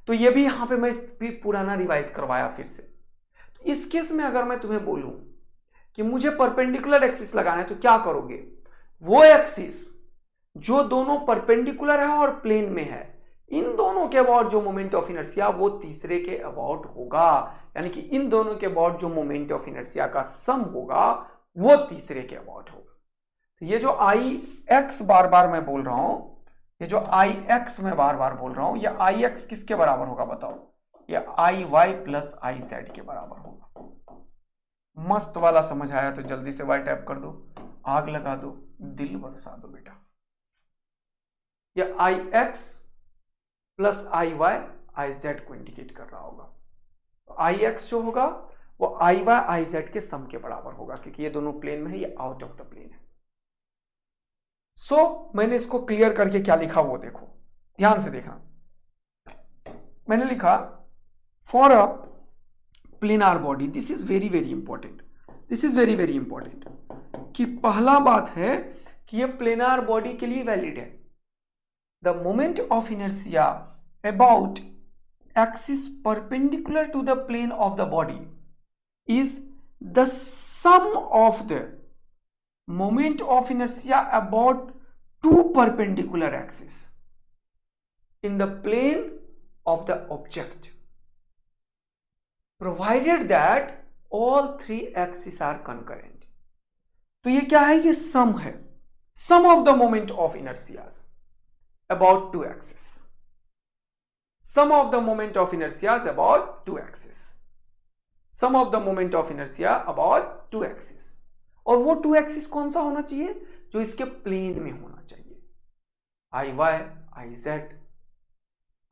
तो ये भी यहां पे मैं फिर पुराना रिवाइज करवाया फिर से। तो इस केस में अगर मैं तुम्हें बोलूं कि मुझे परपेंडिकुलर एक्सिस लगाना है तो क्या करोगे? वो एक्सिस जो दोनों परपेंडिकुलर है और प्लेन में है, इन दोनों के अबाउट जो मोमेंट ऑफ इनर्शिया वो तीसरे के अबाउट होगा। यानी कि इन दोनों के अबाउट जो मोमेंट ऑफ इनर्शिया का सम होगा वो तीसरे के अबाउट होगा। तो ये जो आई एक्स बार बार मैं बोल रहा हूं, ये जो आई एक्स मैं बार बार बोल रहा हूं, ये आई एक्स किसके बराबर होगा बताओ? ये आई वाई प्लस आई जेड के बराबर होगा। मस्त वाला समझ आया तो जल्दी से वाई टैप कर दो, आग लगा दो, दिल बरसा दो बेटा। ये I x plus I y I z को इंडिकेट कर रहा होगा। तो आई एक्स जो होगा वो आई वाई आई जेड के सम के बराबर होगा, क्योंकि ये दोनों प्लेन में है, ये आउट ऑफ द प्लेन है। मैंने इसको क्लियर करके क्या लिखा वो देखो, ध्यान से देखना। मैंने लिखा for a planar body, this is very very important, this is very very important, कि पहला बात है कि ये प्लेनार बॉडी के लिए वैलिड है। The moment of inertia about axis perpendicular to the plane of the body is the sum of the moment of inertia about two perpendicular axes in the plane of the object, provided that all three axes are concurrent. तो ये क्या है? ये सम है, sum of the moment of inertias about two axes, sum of the moment of inertias about two axes, sum of the moment of inertia about two axes। और वो to axis कौन सा होना चाहिए? जो इसके प्लेन में होना चाहिए। I y I z,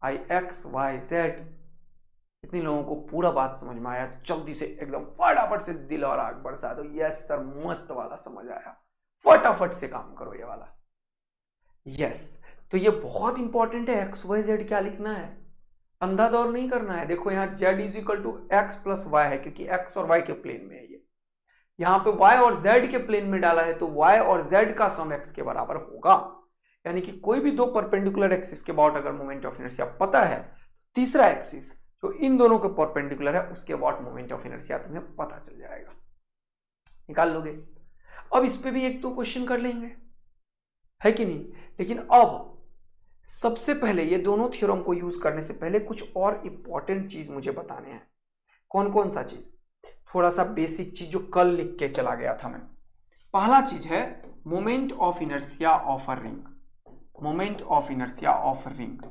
I x y z. कितने लोगों को पूरा बात समझ में आया? जल्दी से एकदम फटाफट से दिल और आग बरसा दो। यस सर, मस्त वाला समझ आया, फटाफट से काम करो ये वाला। यस, तो ये बहुत इंपॉर्टेंट है। एक्स वाई जेड क्या लिखना है, अंधा दौर नहीं करना है। देखो यहाँ z is equal to x plus y है, क्योंकि एक्स और वाई के प्लेन में है। ये यहां पे y और z के प्लेन में डाला है, तो y और z का सम x के बराबर होगा। यानी कि कोई भी दो परपेंडिकुलर एक्सिस के अबाउट अगर मोमेंट ऑफ इनर्शिया पता है, तीसरा एक्सिस जो इन दोनों के परपेंडिकुलर है उसके अबाउट मोमेंट ऑफ इनर्शिया तुम्हें पता चल जाएगा, निकाल लोगे। अब इस पे भी एक दो क्वेश्चन कर लेंगे, है कि नहीं? लेकिन अब सबसे पहले ये दोनों थ्योरम को यूज करने से पहले कुछ और इंपॉर्टेंट चीज मुझे बताने हैं। कौन कौन सा चीज? थोड़ा सा बेसिक चीज जो कल लिख के चला गया था मैं। पहला चीज है moment of inertia of a ring, moment of inertia of a ring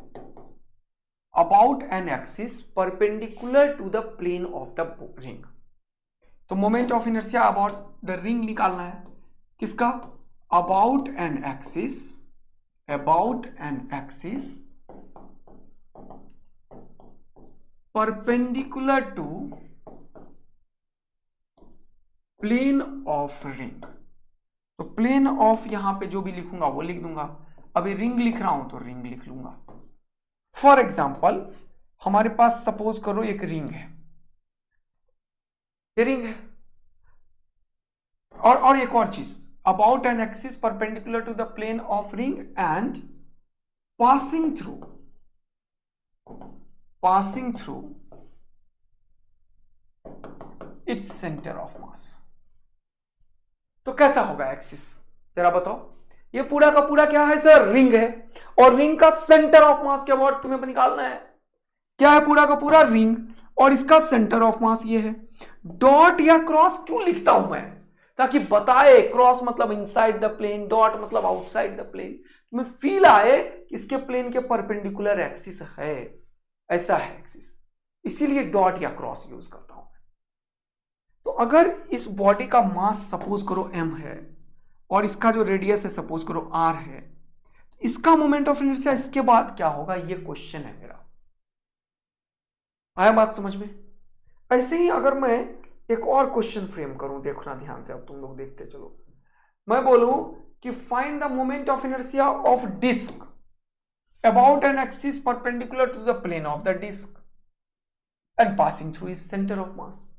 about an axis perpendicular to the plane of the ring. तो moment of inertia about the ring निकालना है, किसका? About an axis, about an axis perpendicular to plane of ring. तो plane of यहां पे जो भी लिखूंगा वो लिख दूंगा। अभी रिंग लिख रहा हूं तो रिंग लिख लूंगा। फॉर एग्जाम्पल हमारे पास सपोज करो एक रिंग है, ये रिंग है। और एक और चीज, about an axis perpendicular to the plane of ring and passing through its centre of mass. तो कैसा होगा एक्सिस, जरा बताओ। ये पूरा का पूरा क्या है सर? रिंग है, और रिंग का सेंटर ऑफ मास के अबाउट तुम्हें निकालना है। क्या है? पूरा का पूरा रिंग, और इसका सेंटर ऑफ मास ये है। डॉट या क्रॉस क्यों लिखता हूं मैं? ताकि बताए क्रॉस मतलब इनसाइड द प्लेन, डॉट मतलब आउटसाइड द प्लेन। तुम्हें फील आए इसके प्लेन के परपेंडिकुलर एक्सिस है, ऐसा है एक्सिस, इसीलिए डॉट या क्रॉस यूज करता हूं। तो अगर इस बॉडी का मास सपोज करो m है, और इसका जो रेडियस है सपोज करो r है, इसका मोमेंट ऑफ इनर्शिया इसके बाद क्या होगा, ये क्वेश्चन है मेरा। आया बात समझ में? ऐसे ही अगर मैं एक और क्वेश्चन फ्रेम करूं, देखना ध्यान से, अब तुम लोग देखते चलो। मैं बोलूं कि find the moment of inertia of disc about an axis perpendicular to the plane of the disc and passing through its centre of mass.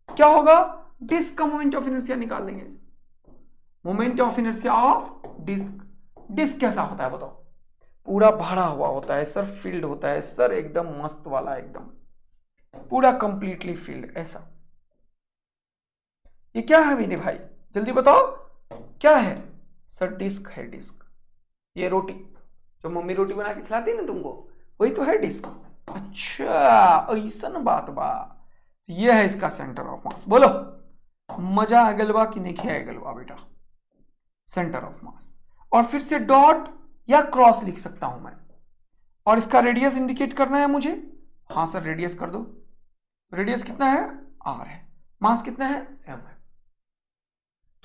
क्या होगा? डिस्क का मोमेंट ऑफ इनर्शिया निकाल लेंगे। Moment of inertia of disc. Disc कैसा होता है बताओ? पूरा भरा हुआ होता है सर, फील्ड होता है सर, एकदम मस्त वाला, एकदम पूरा कंप्लीटली फील्ड, ऐसा। ये क्या है मेरे भाई, जल्दी बताओ क्या है? सर डिस्क है, डिस्क। ये रोटी जो मम्मी रोटी बना के खिलाती है ना तुमको, वही तो है डिस्क। अच्छा ऐसा बात बा। ये है इसका सेंटर ऑफ मास। बोलो मजा आ गलवा कि नहीं किया गलवा बेटा, सेंटर ऑफ मास। और फिर से डॉट या क्रॉस लिख सकता हूं मैं, और इसका रेडियस इंडिकेट करना है मुझे। हाँ सर रेडियस कर दो। रेडियस कितना है, आर है। मास कितना है, एम है।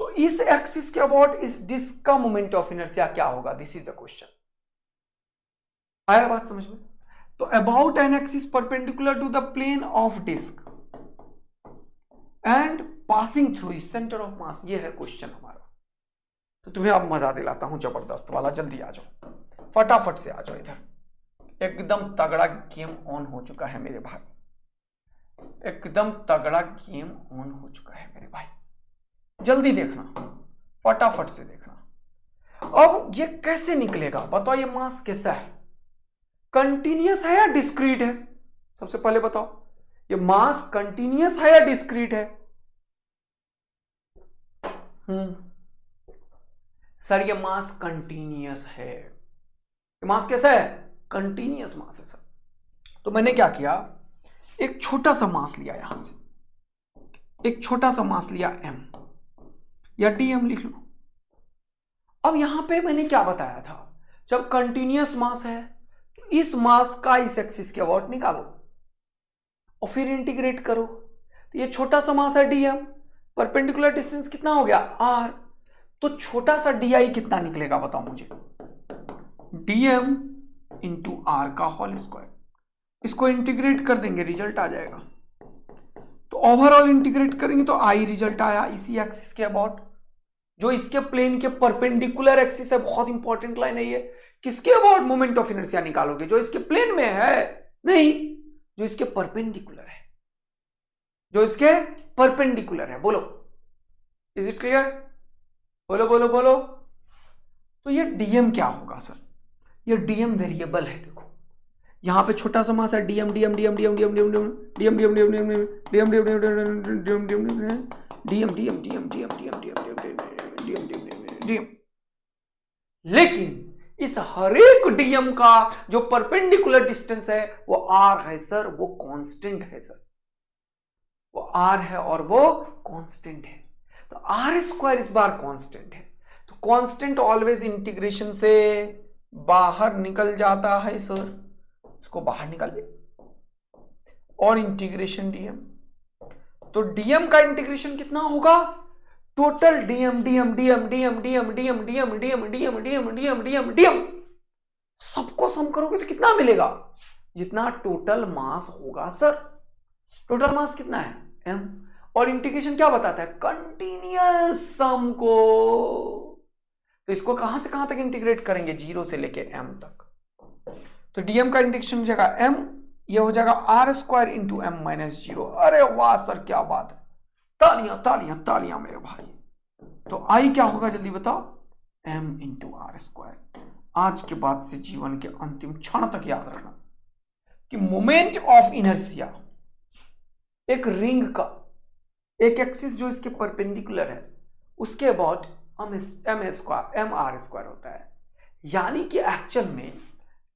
तो इस एक्सिस के अबाउट इस डिस्क का मोमेंट ऑफ इनर्शिया क्या होगा, दिस इज द क्वेश्चन। आया बात समझ में? तो about an axis perpendicular to the plane of disc and passing through its centre of mass, ये है क्वेश्चन हमारा। तो तुम्हें अब मजा दिलाता हूं जबरदस्त वाला, जल्दी आ जाओ, फटाफट से आ जाओ इधर। एकदम तगड़ा गेम ऑन हो चुका है मेरे भाई, एकदम तगड़ा गेम ऑन हो चुका है मेरे भाई, जल्दी देखना, फटाफट से देखना। अब ये कैसे निकलेगा बताओ, ये मास कैसा है, कंटिन्यूअस है या डिस्क्रीट है? सबसे पहले बताओ ये मास कंटिन्यूअस है या डिस्क्रीट है? सर ये मास कंटिन्यूअस है। ये मास कैसा है, कंटिन्यूअस मास है सर। तो मैंने क्या किया, एक छोटा सा मास लिया, यहां से एक छोटा सा मास लिया m, या dm लिख लो। अब यहां पे मैंने क्या बताया था, जब कंटिन्यूअस मास है तो इस मास का इस एक्सिस के अबाउट निकालो और फिर इंटीग्रेट करो। तो ये छोटा सा मास है dm, परपेंडिकुलर डिस्टेंस कितना हो गया r, तो छोटा सा di कितना निकलेगा बताओ मुझे, dm इंटू आर का होल स्क्वायर। इसको इंटीग्रेट कर देंगे, रिजल्ट आ जाएगा। तो ओवरऑल इंटीग्रेट करेंगे तो आई रिजल्ट आया इसी एक्सिस के अबाउट, जो इसके प्लेन के परपेंडिकुलर एक्सिस है। बहुत इंपॉर्टेंट लाइन है ये। किसके अबाउट मोमेंट ऑफ इनर्शिया निकालोगे, जो इसके प्लेन में है नहीं, जो इसके परपेंडिकुलर है, जो इसके परपेंडिकुलर है। बोलो इज इट क्लियर, बोलो बोलो बोलो। तो ये डीएम क्या होगा सर, ये डीएम वेरिएबल है। देखो यहां पे छोटा सा मास है DM DM DM DM DM DM DM DM DM DM DM DM DM DM DM DM DM. लेकिन इस हर एक डीएम का जो परपेंडिकुलर डिस्टेंस है वो आर है सर, वो कांस्टेंट है सर, वो आर है और वो कांस्टेंट है। तो आर स्क्वायर इस बार कांस्टेंट है, तो कांस्टेंट ऑलवेज इंटीग्रेशन से बाहर निकल जाता है सर। इसको बाहर निकालिए और इंटीग्रेशन डीएम, तो डीएम का इंटीग्रेशन कितना होगा, total DM DM DM DM DM DM DM DM DM DM DM DM DM, सबको सम करोगे तो कितना मिलेगा, जितना टोटल मास होगा सर। टोटल मास कितना है m, और इंटीग्रेशन क्या बताता है, कंटिन्यूअस सम को। तो इसको कहां से कहां तक इंटीग्रेट करेंगे, 0 से लेके m तक। तो डीएम का इंटीग्रेशन हो जाएगा m, ये हो जाएगा r square into m minus 0। अरे वाह सर क्या बात है, तालियां तालियां तालियां मेरे भाई। तो आई क्या होगा जल्दी बताओ, m इंटू आर स्क्वायर। आज के बाद से जीवन के अंतिम क्षण तक याद रखना कि मोमेंट ऑफ इनर्शिया एक रिंग का एक एक्सिस जो इसके परपेंडिकुलर है उसके अबाउट एम आर स्क्वायर होता है। यानी कि एक्चुअल में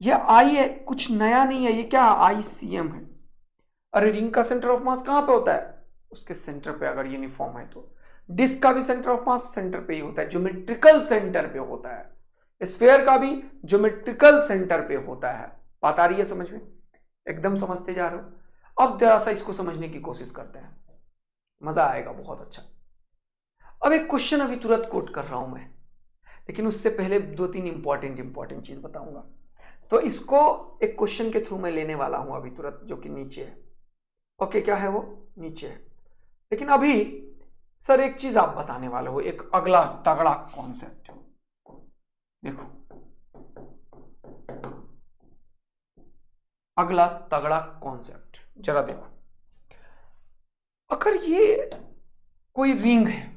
ये आई है, कुछ नया नहीं है, ये क्या आई सी एम है। अरे रिंग का सेंटर ऑफ मास कहां पे होता है, उसके सेंटर पे अगर यूनिफॉर्म है तो। डिस्क का भी सेंटर ऑफ मास सेंटर पे ही होता है, ज्योमेट्रिकल सेंटर पे होता है। स्फीयर का भी ज्योमेट्रिकल सेंटर पे होता है। बात आ रही है समझ में, एकदम समझते जा रहे हो। अब जरा सा इसको समझने की कोशिश करते हैं, मजा आएगा बहुत अच्छा। अब एक क्वेश्चन अभी तुरंत कोट कर रहा हूं मैं, लेकिन उससे पहले 2-3 इंपॉर्टेंट चीज बताऊंगा। तो इसको एक क्वेश्चन के थ्रू मैं लेने वाला हूं अभी तुरंत, जो कि नीचे है। ओके क्या है वो, नीचे है। लेकिन अभी सर एक चीज आप बताने वाले हो, एक अगला तगड़ा कॉन्सेप्ट। देखो अगला तगड़ा कॉन्सेप्ट जरा देखो। अगर ये कोई रिंग है,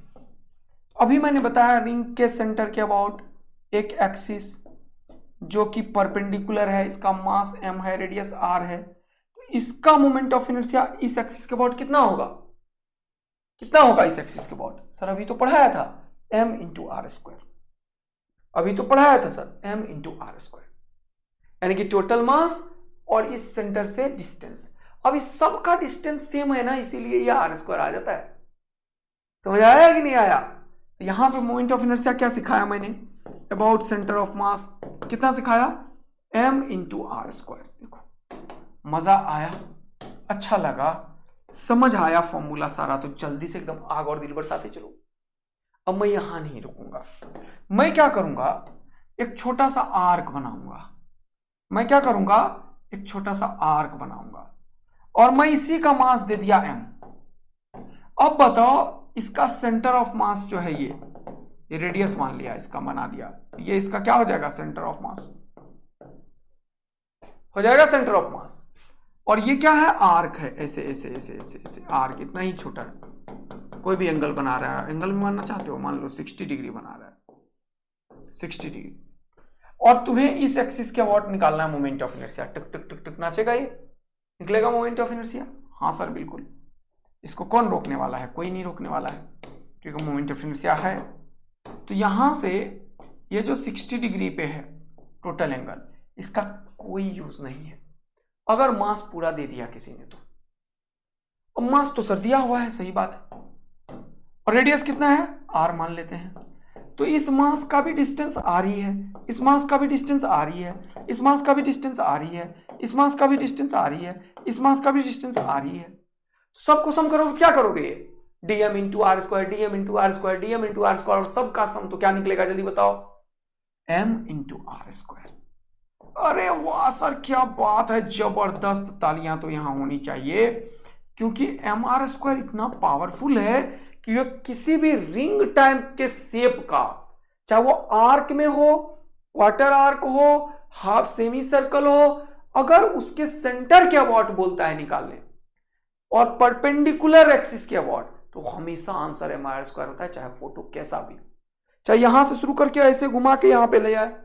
अभी मैंने बताया रिंग के सेंटर के अबाउट एक एक्सिस जो कि परपेंडिकुलर है, इसका मास m है, रेडियस r है, तो इसका मोमेंट ऑफ इनर्शिया इस एक्सिस के अबाउट कितना होगा, कितना होगा इस एक्सिस के अबाउट। सर अभी तो पढ़ाया था m इंटू आर स्क्वायर, अभी तो पढ़ाया था sir m into r square, यानी कि टोटल मास और इस सेंटर से डिस्टेंस। अब इस सब का डिस्टेंस सेम है ना, इसीलिए ये आर स्क्वायर आ जाता है। समझ आया कि नहीं आया? तो यहां पे मोमेंट ऑफ इनर्शिया क्या सिखाया मैंने? अबाउट सेंटर ऑफ मास कितना सिखाया? m into r square. देखो मजा आया, अच्छा लगा, समझ आया फॉर्मूला सारा, तो जल्दी से एकदम आग और दिल बरसाते चलो। अब मैं यहां नहीं रुकूंगा, मैं क्या करूंगा, एक छोटा सा आर्क बनाऊंगा। मैं क्या करूंगा, एक छोटा सा आर्क बनाऊंगा और मैं इसी का मास दे दिया m। अब बताओ इसका सेंटर ऑफ मास जो है ये रेडियस मान लिया, इसका बना दिया, ये इसका क्या हो जाएगा? सेंटर ऑफ मास हो जाएगा, सेंटर ऑफ मास। और ये क्या है? आर्क है, ऐसे ऐसे ऐसे ऐसे ऐसे आर्क इतना ही छोटा है। कोई भी एंगल बना रहा है, एंगल में मानना चाहते हो, मान लो 60 डिग्री बना रहा है, 60 डिग्री, और तुम्हें इस एक्सिस के अबाउट निकालना है मोमेंट ऑफ इनर्शिया। टक टक टक टक नाचेगा, ये निकलेगा मोमेंट ऑफ इनर्शिया। हाँ सर बिल्कुल, इसको कौन रोकने वाला है? कोई नहीं रोकने वाला है, क्योंकि मोमेंट ऑफ इनर्शिया है। तो यहां से ये जो 60 डिग्री पे है टोटल एंगल, इसका कोई यूज नहीं है अगर मास पूरा दे दिया किसी ने तो। अब मास तो सर दिया हुआ है, सही बात है, और रेडियस कितना है? r मान लेते हैं। तो इस मास का भी डिस्टेंस आ रही है, इस मास का भी डिस्टेंस आ रही है, इस मास का भी डिस्टेंस आ रही है, इस मास का भी डिस्टेंस आ रही है, इस मास का भी डिस्टेंस आ रही है। सबको सम करोगे क्या करोगे? dm into r square, dm into r square, dm into r square, और सबका सम तो क्या निकलेगा जल्दी बताओ? m into r square. अरे वाह सर क्या बात है, जबरदस्त, तालियां तो यहां होनी चाहिए, क्योंकि एम आर स्क्वायर इतना पावरफुल है कि किसी भी रिंग टाइप के शेप का, चाहे वो आर्क में हो, क्वार्टर आर्क हो, हाफ सेमी सर्कल हो, अगर उसके सेंटर के अबाउट बोलता है निकालने और परपेंडिकुलर एक्सिस के अबाउट, तो हमेशा आंसर एम आर स्क्वायर होता है, चाहे फोटो कैसा भी, चाहे यहां से शुरू करके ऐसे घुमा के यहां पे ले आए।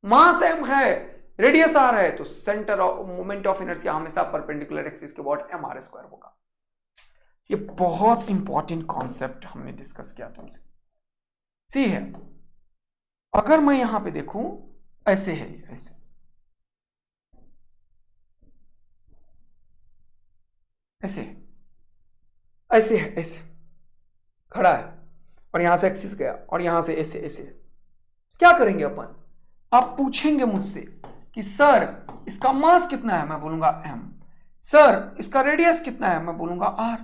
मास एम है, रेडियस आर है, तो centre of moment of inertia हमेशा परपेंडिकुलर एक्सिस के अबाउट एम आर स्क्वायर होगा। ये बहुत इंपॉर्टेंट कॉन्सेप्ट हमने डिस्कस किया तुमसे। सी है, अगर मैं यहां पे देखूं, ऐसे है, ऐसे ऐसे ऐसे है, ऐसे खड़ा है, और यहां से एक्सिस गया, और यहां से ऐसे ऐसे। क्या करेंगे अपन? आप पूछेंगे मुझसे कि सर इसका मास कितना है, मैं बोलूंगा m। सर इसका रेडियस कितना है, मैं बोलूंगा r।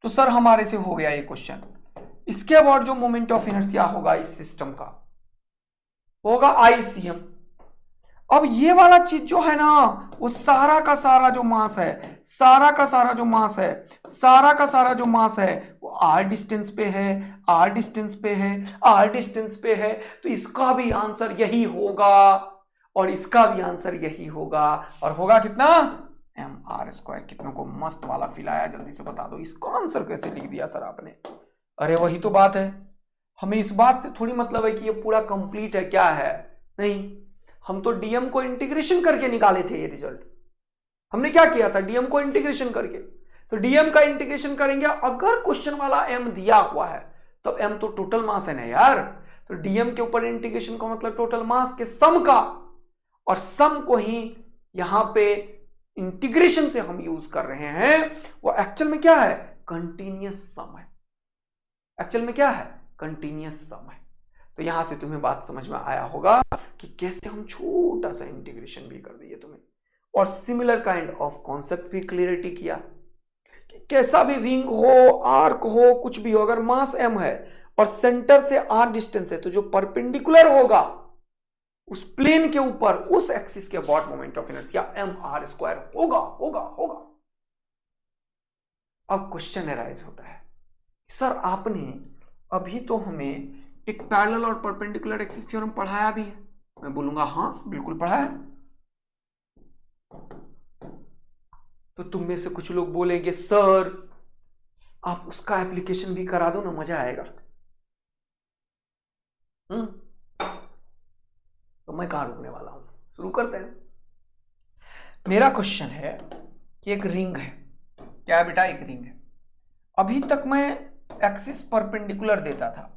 तो सर हमारे से हो गया ये क्वेश्चन। इसके अबाउट जो मोमेंट ऑफ इनर्शिया होगा इस सिस्टम का होगा ICM। अब ये वाला चीज जो है ना, वो सारा का सारा जो मास है, सारा का सारा जो मास है, सारा का सारा जो मास है, वो r डिस्टेंस पे है, r डिस्टेंस पे है, r डिस्टेंस पे है। तो इसका भी आंसर यही होगा, और इसका भी आंसर यही होगा, और होगा कितना? M r square. कितनों को मस्त वाला फील आया, जल्दी से बता दो इसको आंसर कैसे लिख दिया सर आपने? अरे वही तो बात है, हमें इस बात से थोड़ी मतलब है कि ये पूरा कंप्लीट है क्या है, नहीं। हम तो डीएम को इंटीग्रेशन करके निकाले थे ये रिजल्ट। हमने क्या किया था? डीएम को इंटीग्रेशन करके। तो डीएम का इंटीग्रेशन करेंगे, अगर क्वेश्चन वाला एम दिया हुआ है तो एम तो टोटल मास है ना यार। तो डीएम के ऊपर इंटीग्रेशन का मतलब टोटल मास के सम का, और सम को ही यहां पे इंटीग्रेशन से हम यूज कर रहे हैं। वो एक्चुअल में क्या है? कंटीन्यूअस सम है। एक्चुअल में क्या है? कंटीन्यूअस सम है। तो यहां से तुम्हें बात समझ में आया होगा कि कैसे हम छोटा सा इंटीग्रेशन भी कर दिए तुम्हें, और सिमिलर काइंड ऑफ कॉन्सेप्ट भी क्लियरिटी किया कि कैसा भी रिंग हो, आर्क हो, कुछ भी हो, अगर मास m है और सेंटर से r डिस्टेंस है, तो जो परपेंडिकुलर होगा उस प्लेन के ऊपर, उस एक्सिस के about moment of inertia m r square होगा होगा होगा। अब क्वेश्चन अराइज होता है, सर आपने अभी तो हमें एक पैरेलल और परपेंडिकुलर एक्सिस थ्योरम पढ़ाया भी है। मैं बोलूंगा हाँ बिल्कुल पढ़ा है। तो तुम में से कुछ लोग बोलेंगे सर आप उसका एप्लीकेशन भी करा दो ना, मजा आएगा। तो मैं कहां रुकने वाला हूं, शुरू करते हैं। मेरा क्वेश्चन है कि एक रिंग है, क्या है बेटा? एक रिंग है। अभी तक मैं एक्सिस परपेंडिकुलर देता था,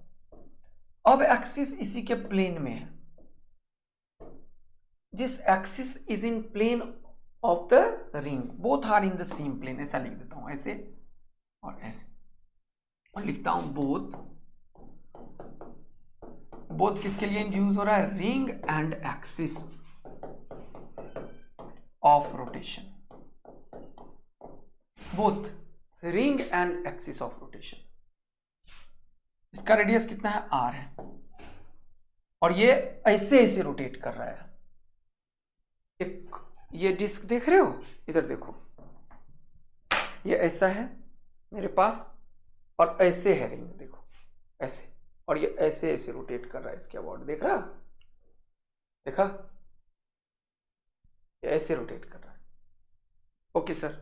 अब एक्सिस इसी के प्लेन में है। This axis is in plane of the ring, both are in the same plane. ऐसा लिख देता हूं, ऐसे और ऐसे। और लिखता हूं बोथ किसके लिए यूज हो रहा है? Ring and axis of rotation, both ring and axis of rotation. इसका रेडियस कितना है? r है, और ये ऐसे ऐसे रोटेट कर रहा है। एक ये डिस्क देख रहे हो, इधर देखो, ये ऐसा है मेरे पास, और ऐसे है रिंग, देखो ऐसे, और ये ऐसे ऐसे रोटेट कर रहा है इसके अबाउट, देख रहा, देखा, ये ऐसे रोटेट कर रहा है। Okay sir,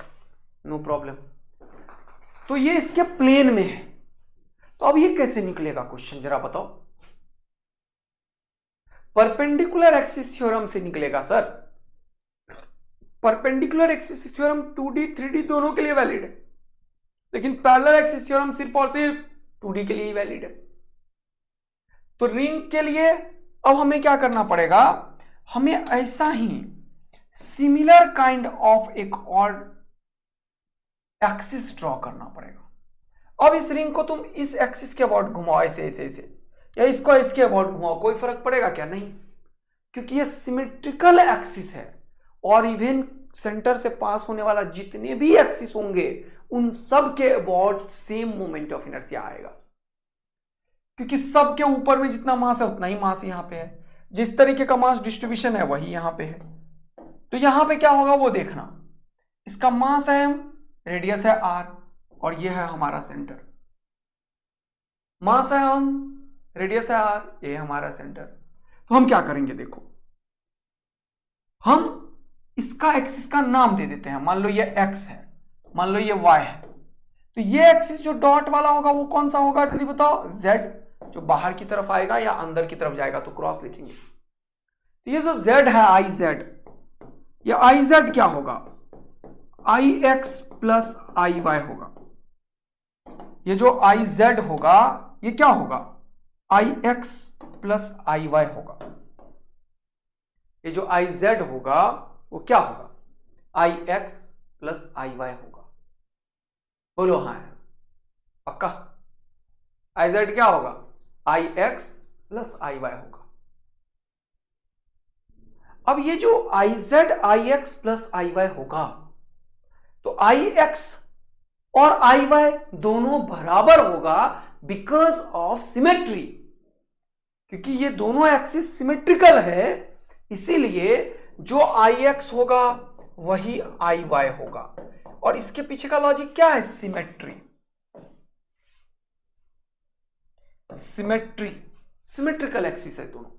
no problem. तो ये इसके प्लेन में है, तो अब ये कैसे निकलेगा क्वेश्चन, जरा बताओ। परपेंडिकुलर एक्सिस थ्योरम से निकलेगा sir. Perpendicular axis theorem 2D 3D दोनों के लिए वैलिड है, लेकिन पैरेलल एक्सिस थ्योरम सिर्फ और सिर्फ 2D के लिए ही वैलिड है। तो रिंग के लिए अब हमें क्या करना पड़ेगा? हमें ऐसा ही सिमिलर काइंड ऑफ एक और एक्सिस ड्रॉ करना पड़ेगा। अब इस रिंग को तुम इस एक्सिस के अबाउट घुमाओ, ऐसे ऐसे ऐसे, या इसको इसके अबाउट घुमाओ, कोई फर्क पड़ेगा क्या? नहीं, क्योंकि ये सिमेट्रिकल एक्सिस है, और इवन सेंटर से पास होने वाला जितने भी एक्सिस होंगे उन सब के about same moment of inertia आएगा, क्योंकि सब के ऊपर में जितना मास है उतना ही मास यहां पे है। जिस तरीके का मास डिस्ट्रीब्यूशन है वही यहां पे है। तो यहां पे क्या होगा वो देखना, इसका मास है m, रेडियस है r, और ये है हमारा सेंटर। मास है m, रेडियस है r, ये हमारा सेंटर। तो हम क्या करेंगे, देखो, हम इसका एक्सिस का नाम दे देते हैं। मान लो ये x है, मान लो ये y है, तो ये एक्सिस जो डॉट वाला होगा वो कौन सा होगा, जल्दी बताओ। z, जो बाहर की तरफ आएगा या अंदर की तरफ जाएगा तो क्रॉस लिखेंगे। तो ये जो z है iz, ये iz क्या होगा? ix प्लस iy होगा। ये जो iz होगा ये क्या होगा? ix प्लस iy होगा। ये जो iz होगा वो क्या होगा? ix प्लस iy होगा। बोलो हाँ, पक्का? iz क्या होगा? ix प्लस iy होगा। अब ये जो iz ix प्लस iy होगा, तो ix और iy दोनों बराबर होगा बिकॉज ऑफ सिमेट्री, क्योंकि ये दोनों एक्सिस सिमेट्रिकल है, इसीलिए जो ix होगा वही iy होगा। और इसके पीछे का लॉजिक क्या है? सिमेट्री। सिमेट्रिकल एक्सिस है दोनों,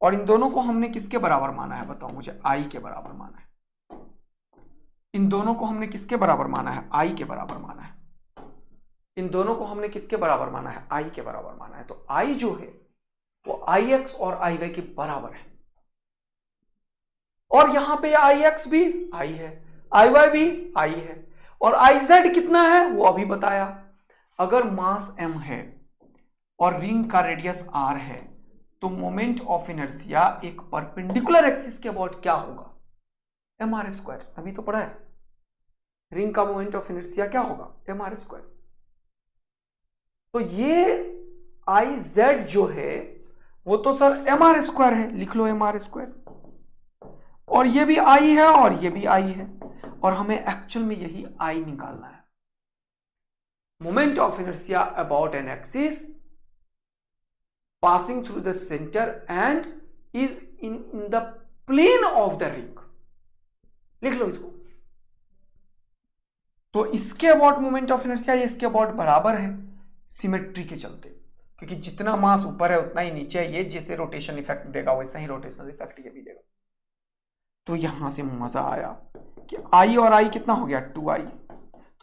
और इन दोनों को हमने किसके बराबर माना है बताओ मुझे? i के बराबर माना है। इन दोनों को हमने किसके बराबर माना है? i के बराबर माना है। इन दोनों को हमने किसके बराबर माना है? i के बराबर माना है। तो i जो है वो ix और iy के बराबर है, और यहां पे ix भी i है, iy भी i है, और iz कितना है वो अभी बताया। अगर मास m है और रिंग का रेडियस r है, तो मोमेंट ऑफ इनर्शिया एक परपेंडिकुलर एक्सिस के अबाउट क्या होगा? mr square. अभी तो पढ़ा है, रिंग का मोमेंट ऑफ इनर्शिया क्या होगा? mr square. तो ये iz जो है वो तो सर mr स्क्वायर है, लिख लो mr स्क्वायर, और ये भी i है और ये भी i है, और हमें एक्चुअल में यही i निकालना है। Moment of inertia about an axis passing through the center and is in the plane of the ring। लिख लो इसको। तो इसके अबाउट मोमेंट ऑफ इनर्शिया ये इसके अबाउट बराबर है सिमेट्री के चलते, क्योंकि जितना मास ऊपर है उतना ही नीचे है। ये जैसे रोटेशन इफेक्ट देगा वैसा ही रोटेशनल इफेक्ट ये भी देगा। तो यहां से मजा आया कि i और i कितना हो गया? 2i।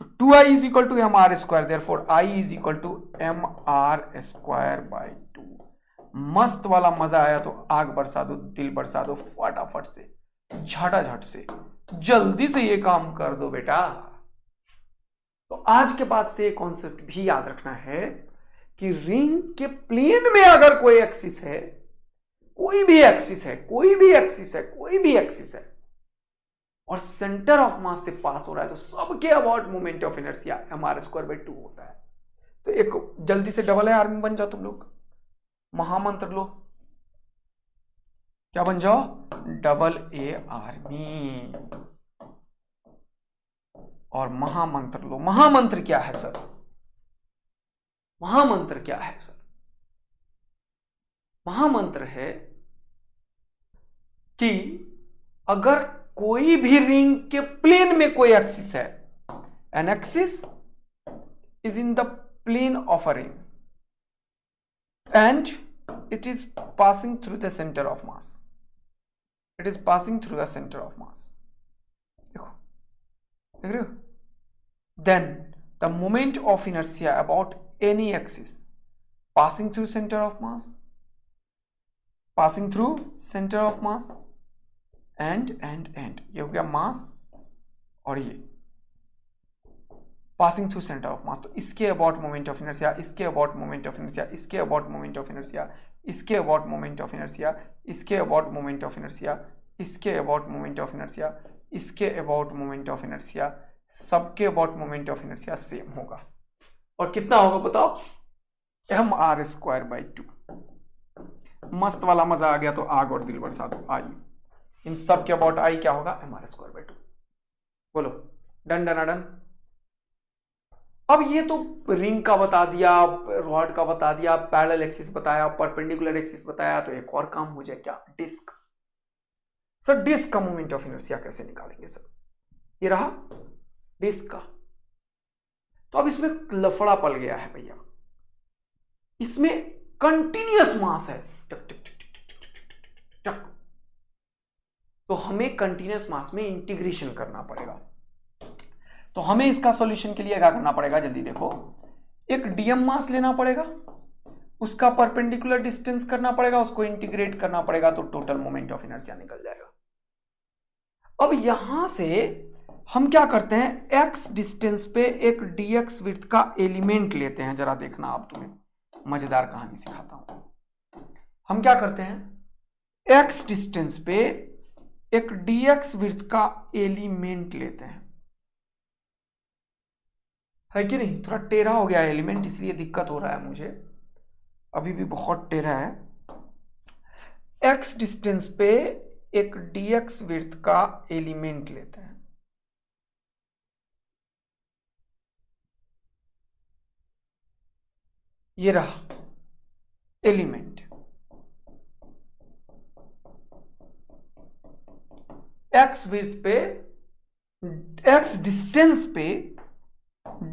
तो 2i is equal to mr square, therefore i is equal to mr square by 2। मस्त वाला मजा आया तो आग बरसा दो, दिल बरसा दो, फटाफट से, झटाझट से, जल्दी से ये काम कर दो बेटा। तो आज के बाद से कॉन्सेप्ट भी याद रखना है कि रिंग के प्लेन में अगर कोई एक्सिस है, कोई भी एक्सिस है, कोई भी एक्सिस है, कोई भी एक्सिस है, और सेंटर ऑफ मास से पास हो रहा है, तो सबके about moment of inertia mr square by 2 होता है। तो एक जल्दी से डबल ए आर्मी बन जाओ तुम लोग, महामंत्र लो, क्या बन जाओ, डबल ए आर्मी, और महामंत्र लो। महामंत्र क्या है सर, महामंत्र क्या है सर, महामंत्र है कि अगर कोई भी रिंग के प्लेन में कोई एक्सिस है, an axis is in the plane of a ring and it is passing through the center of mass, it is passing through the center of mass, देखो देख रहे हो, then the moment of inertia about any axis passing through center of mass, passing through center of mass and ये हो गया मास, और ये passing through centre of mass, तो इसके अबाउट मोमेंट ऑफ इनर्शिया, इसके अबाउट मोमेंट ऑफ इनर्शिया, इसके about moment of inertia, इसके अबाउट मोमेंट ऑफ इनर्शिया, इसके अबाउट मोमेंट ऑफ इनर्शिया, इसके अबाउट मोमेंट ऑफ इनर्शिया, इसके अबाउट मोमेंट ऑफ इनर्शिया, सबके about moment of inertia same होगा, और कितना होगा बताओ, mr²/2। मस्त वाला मजा आ गया तो आग और दिल बरसा दो, आई इन सब के अबाउट आई क्या होगा, mr²/2। बोलो डन डन डन। अब ये तो रिंग का बता दिया, रॉड का बता दिया, पैरेलल एक्सिस बताया, परपेंडिकुलर एक्सिस बताया, तो एक और काम हो जाए क्या, डिस्क। सर डिस्क का मोमेंट ऑफ इनर्शिया कैसे निकालेंगे सर, ये रहा डिस्क का, तो अब इसमें लफड़ा पल गया है भैया, इसमें कंटिन्यूअस मास है, टक टक टक टक टक टक, तो हमें कंटिन्यूअस मास में इंटीग्रेशन करना पड़ेगा। तो हमें इसका सॉल्यूशन के लिए क्या करना पड़ेगा, जल्दी देखो, एक डीएम मास लेना पड़ेगा, उसका परपेंडिकुलर डिस्टेंस करना पड़ेगा, उसको इंटीग्रेट करना पड़ेगा, तो टोटल मोमेंट ऑफ इनर्शिया निकल जाएगा। अब यहां से हम क्या करते हैं, एक्स डिस्टेंस पे एक डीएक्स विड्थ का एलिमेंट लेते हैं, जरा देखना आप, तुम्हें मजेदार कहानी सिखाता हूं। हम क्या करते हैं, एक्स डिस्टेंस पे एक डीएक्स विड्थ का एलिमेंट लेते हैं, है कि नहीं, थोड़ा टेढ़ा हो गया एलिमेंट इसलिए दिक्कत हो रहा है मुझे, अभी भी बहुत टेढ़ा है। एक्स डिस्टेंस पे एक डीएक्स विड्थ का एलिमेंट लेते हैं, ये रहा एलिमेंट, एक्स विड्थ पे, एक्स डिस्टेंस पे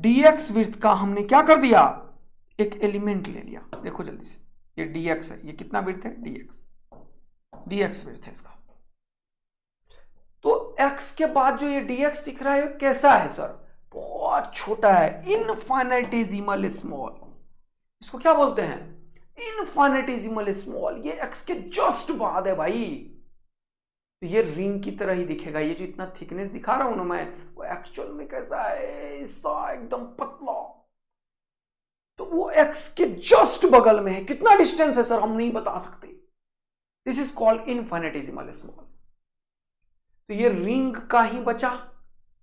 dx विड्थ का हमने क्या कर दिया, एक एलिमेंट ले लिया। देखो जल्दी से, ये dx है, ये कितना विड्थ है, dx विड्थ है इसका। तो x के बाद जो ये dx दिख रहा है कैसा है सर, बहुत छोटा है, इनफाइनाइटेसिमल स्मॉल, इसको क्या बोलते हैं, इनफाइनाइटेसिमल स्मॉल, ये x के जस्ट बाद है भाई, तो ये रिंग की तरह ही दिखेगा। ये जो इतना थिकनेस दिखा रहा हूं ना मैं, वो एक्चुअल में कैसा है, ऐसा एकदम पतला, तो वो एक्स के जस्ट बगल में है। कितना डिस्टेंस है सर, हम नहीं बता सकते, this is called infinitesimal small. तो ये रिंग का ही बचा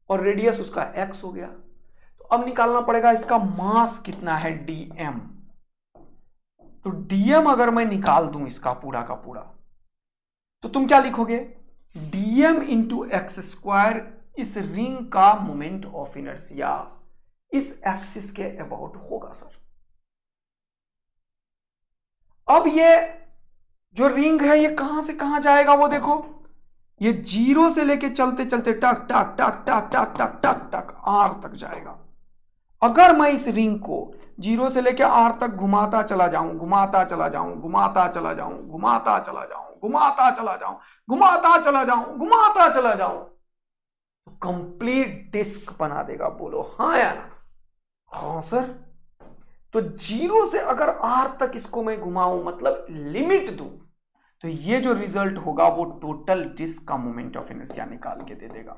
और रेडियस उसका एक्स हो गया। तो अब निकालना पड़ेगा इसका मास कितना है, डीएम। तो डीएम अगर मैं निकाल दूं इसका पूरा का पूरा, तो तुम क्या लिखोगे, dm इंटू एक्स स्क्वायर इस रिंग का मोमेंट ऑफ इनर्शिया इस एक्सिस के अबाउट होगा सर। अब ये जो रिंग है ये कहां से कहां जाएगा, वो देखो, ये जीरो से लेके चलते चलते टक टक टक टक टक टक टक टक आर तक जाएगा। अगर मैं इस रिंग को जीरो से लेके आर तक घुमाता चला जाऊं, घुमाता चला जाऊं, घुमाता चला जाऊं, घुमाता चला जाऊं, घुमाता चला जाऊं, घुमाता चला जाऊं, घुमाता चला जाऊं, तो कंप्लीट डिस्क बना देगा। बोलो हाँ या ना, हाँ सर। तो जीरो से अगर आर तक इसको मैं घुमाऊं, मतलब लिमिट दूं, तो ये जो रिजल्ट होगा वो टोटल डिस्क का मोमेंट ऑफ इनर्शिया निकाल के दे देगा,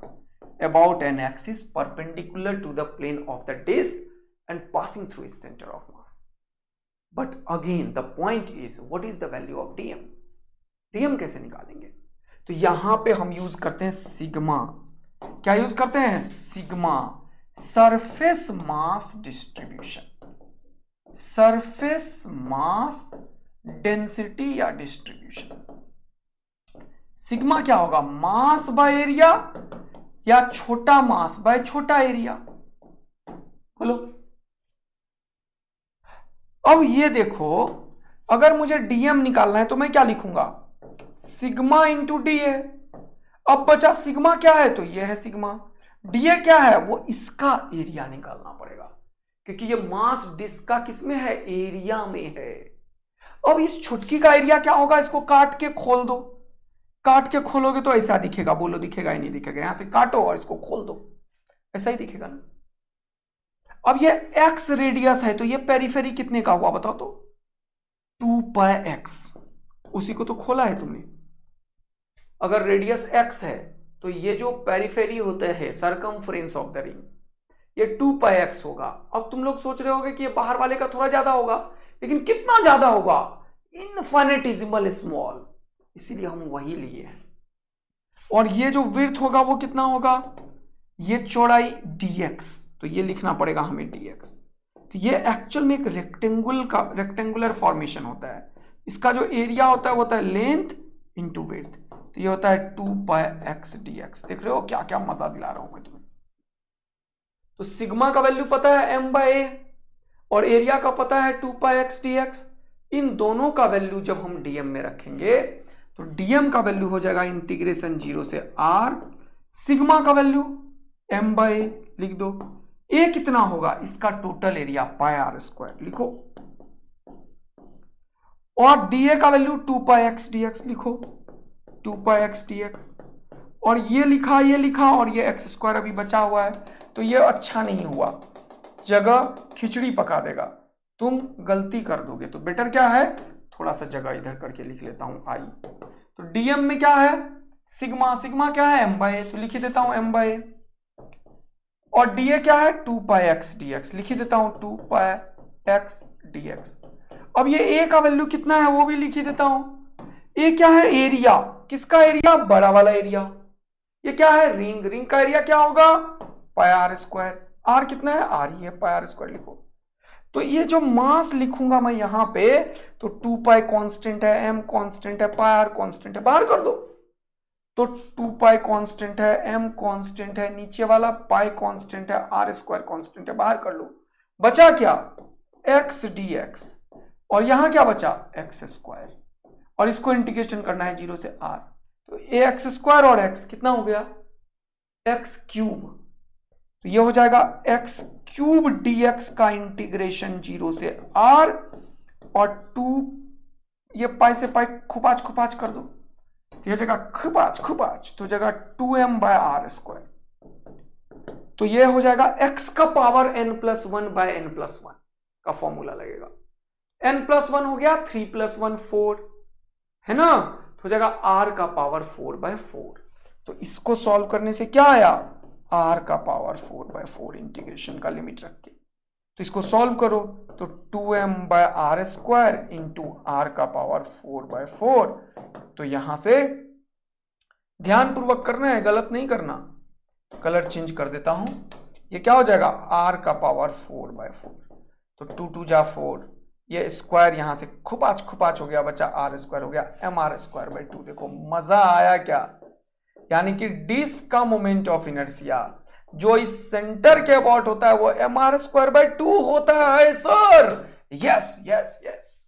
about an axis perpendicular to the plane of the disk and passing through its center of mass. But again the point is, what is the value of dm? dm कैसे निकालेंगे? तो यहां पे हम use करते हैं सिग्मा। क्या use करते हैं? Sigma, surface mass distribution. Surface mass density या डिस्ट्रीब्यूशन। सिग्मा क्या होगा, मास बाय एरिया या छोटा मास बाय छोटा एरिया। बोलो। अब ये देखो, अगर मुझे डीएम निकालना है तो मैं क्या लिखूंगा, सिग्मा इंटू डी है। अब बचा सिग्मा क्या है, तो ये है सिग्मा। डीए क्या है, वो इसका एरिया निकालना पड़ेगा, क्योंकि ये मास डिस्क का किसमें है, एरिया में है। अब इस छुटकी का एरिया क्या होगा, इसको काट के खोल दो। काट के खोलोगे तो ऐसा दिखेगा, बोलो दिखेगा ही नहीं दिखेगा, यहां से काटो और इसको खोल दो, ऐसा ही दिखेगा ना। अब ये एक्स रेडियस है, तो ये पेरिफेरी कितने का हुआ बताओ तो, 2πx। उसी को तो खोला है तुमने। अगर रेडियस x है तो ये जो पेरिफेरी होते हैं, सरकमफ्रेंस ऑफ द रिंग, ये 2πx होगा। अब तुम लोग सोच रहे होगे कि ये बाहर वाले का थोड़ा ज्यादा होगा, लेकिन कितना ज्यादा होगा, इनफाइनेटिसिमल स्मॉल, इसीलिए हम वही लिए हैं। और ये जो विड्थ होगा वो कितना होगा, ये चौड़ाई dx, तो ये लिखना पड़ेगा हमें dx। तो ये एक्चुअल में एक रेक्टेंगुलर फॉर्मेशन होता है। इसका जो एरिया होता है वो होता है लेंथ इंटू विड्थ, तो ये होता है 2πx dx। देख रहे हो क्या क्या मजा दिला रहा हूं मैं तुम्हें। तो सिग्मा का वैल्यू पता है m/a और एरिया का पता है 2πx dx। इन दोनों का वैल्यू जब हम डीएम में रखेंगे तो डीएम का वैल्यू हो जाएगा इंटीग्रेशन 0 से r, सिग्मा का वैल्यू m/a लिख दो। ए कितना होगा, इसका टोटल एरिया πr² लिखो, और डीए का वैल्यू 2πx dx लिखो, 2πx dx। और ये लिखा और ये x² अभी बचा हुआ है, तो ये अच्छा नहीं हुआ, जगह खिचड़ी पका देगा, तुम गलती कर दोगे। तो बेटर क्या है, थोड़ा सा जगह इधर करके लिख लेता हूं आई। तो डीएम में क्या है, सिग्मा, सिग्मा क्या है m/a, तो लिख देता हूं m/a। और डीए क्या है 2πx dx, लिख देता हूं 2πx dx। अब ये ए का वैल्यू कितना है वो भी लिख देता हूं। ए क्या है, एरिया, किसका एरिया, बड़ा वाला एरिया। ये क्या है, रिंग, रिंग का एरिया क्या होगा, πr²। आर कितना है, आर ही है, πr² लिखो। तो ये जो मास लिखूंगा मैं यहां पे, तो 2π कांस्टेंट है, m कांस्टेंट है, πr कांस्टेंट है, बाहर कर दो। तो 2π कांस्टेंट है, m कांस्टेंट है, नीचे वाला π कांस्टेंट है, r² कांस्टेंट है, बाहर कर लो। बचा क्या, x dx, और यहां क्या बचा, x², और इसको इंटीग्रेशन करना है 0 से r। तो ax² और x कितना हो गया, x³। तो ये हो जाएगा x³ dx का इंटीग्रेशन 0 से r, और 2 ये पाई से पाई खुपाच खुपाच कर दो, तो ये जगह खुपाच, तो जगह 2m/r²। तो ये हो जाएगा x का पावर n+1/n+1 का फॉर्मूला लगेगा। n+1 हो गया 3+1 4 है ना, तो हो जाएगा r का पावर 4/4। तो इसको सॉल्व करने से क्या आया, r का पावर 4/4 इंटीग्रेशन का लिमिट रख के। तो इसको सॉल्व करो, तो 2m/r² इंटू r का पावर 4/4। तो यहां से ध्यान पूर्वक करना है, गलत नहीं करना। कलर चेंज कर देता हूं, ये क्या हो जाएगा, r का पावर 4/4। तो 2 2 जा 4, ये स्क्वायर यहां से खुपाच खुपाच हो गया, बचा r² हो गया mr²/2। देखो मजा आया क्या, यानी कि डिस्क का मोमेंट ऑफ इनर्शिया जो इस सेंटर के अबाउट होता है वो mr²/2 होता है सर। Yes yes yes.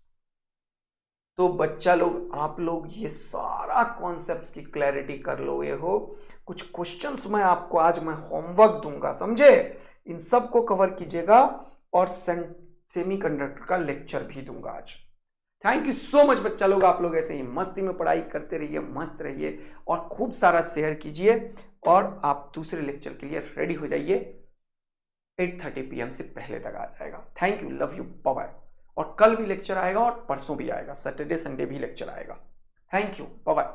तो बच्चा लोग, आप लोग ये सारा कॉन्सेप्ट्स की क्लैरिटी कर लोगे हो। कुछ क्वेश्चंस मैं आपको आज मैं होमवर्क दूंगा, समझे, इन सब को कवर कीजिएगा, और सेमीकंडक्टर का लेक्चर भी दूंगा आज। थैंक यू सो मच बच्चा लोग, आप लोग ऐसे ही मस्ती में पढ़ाई करते रहिए, मस्त रहिए, और खूब सारा शेयर कीजिए, और आप दूसरे लेक्चर के लिए रेडी हो जाइए। 8:30 PM से पहले तक आ जाएगा। Thank you, love you, bye bye. और कल भी लेक्चर आएगा और परसों भी आएगा, सैटरडे संडे भी लेक्चर आएगा। Thank you, bye bye.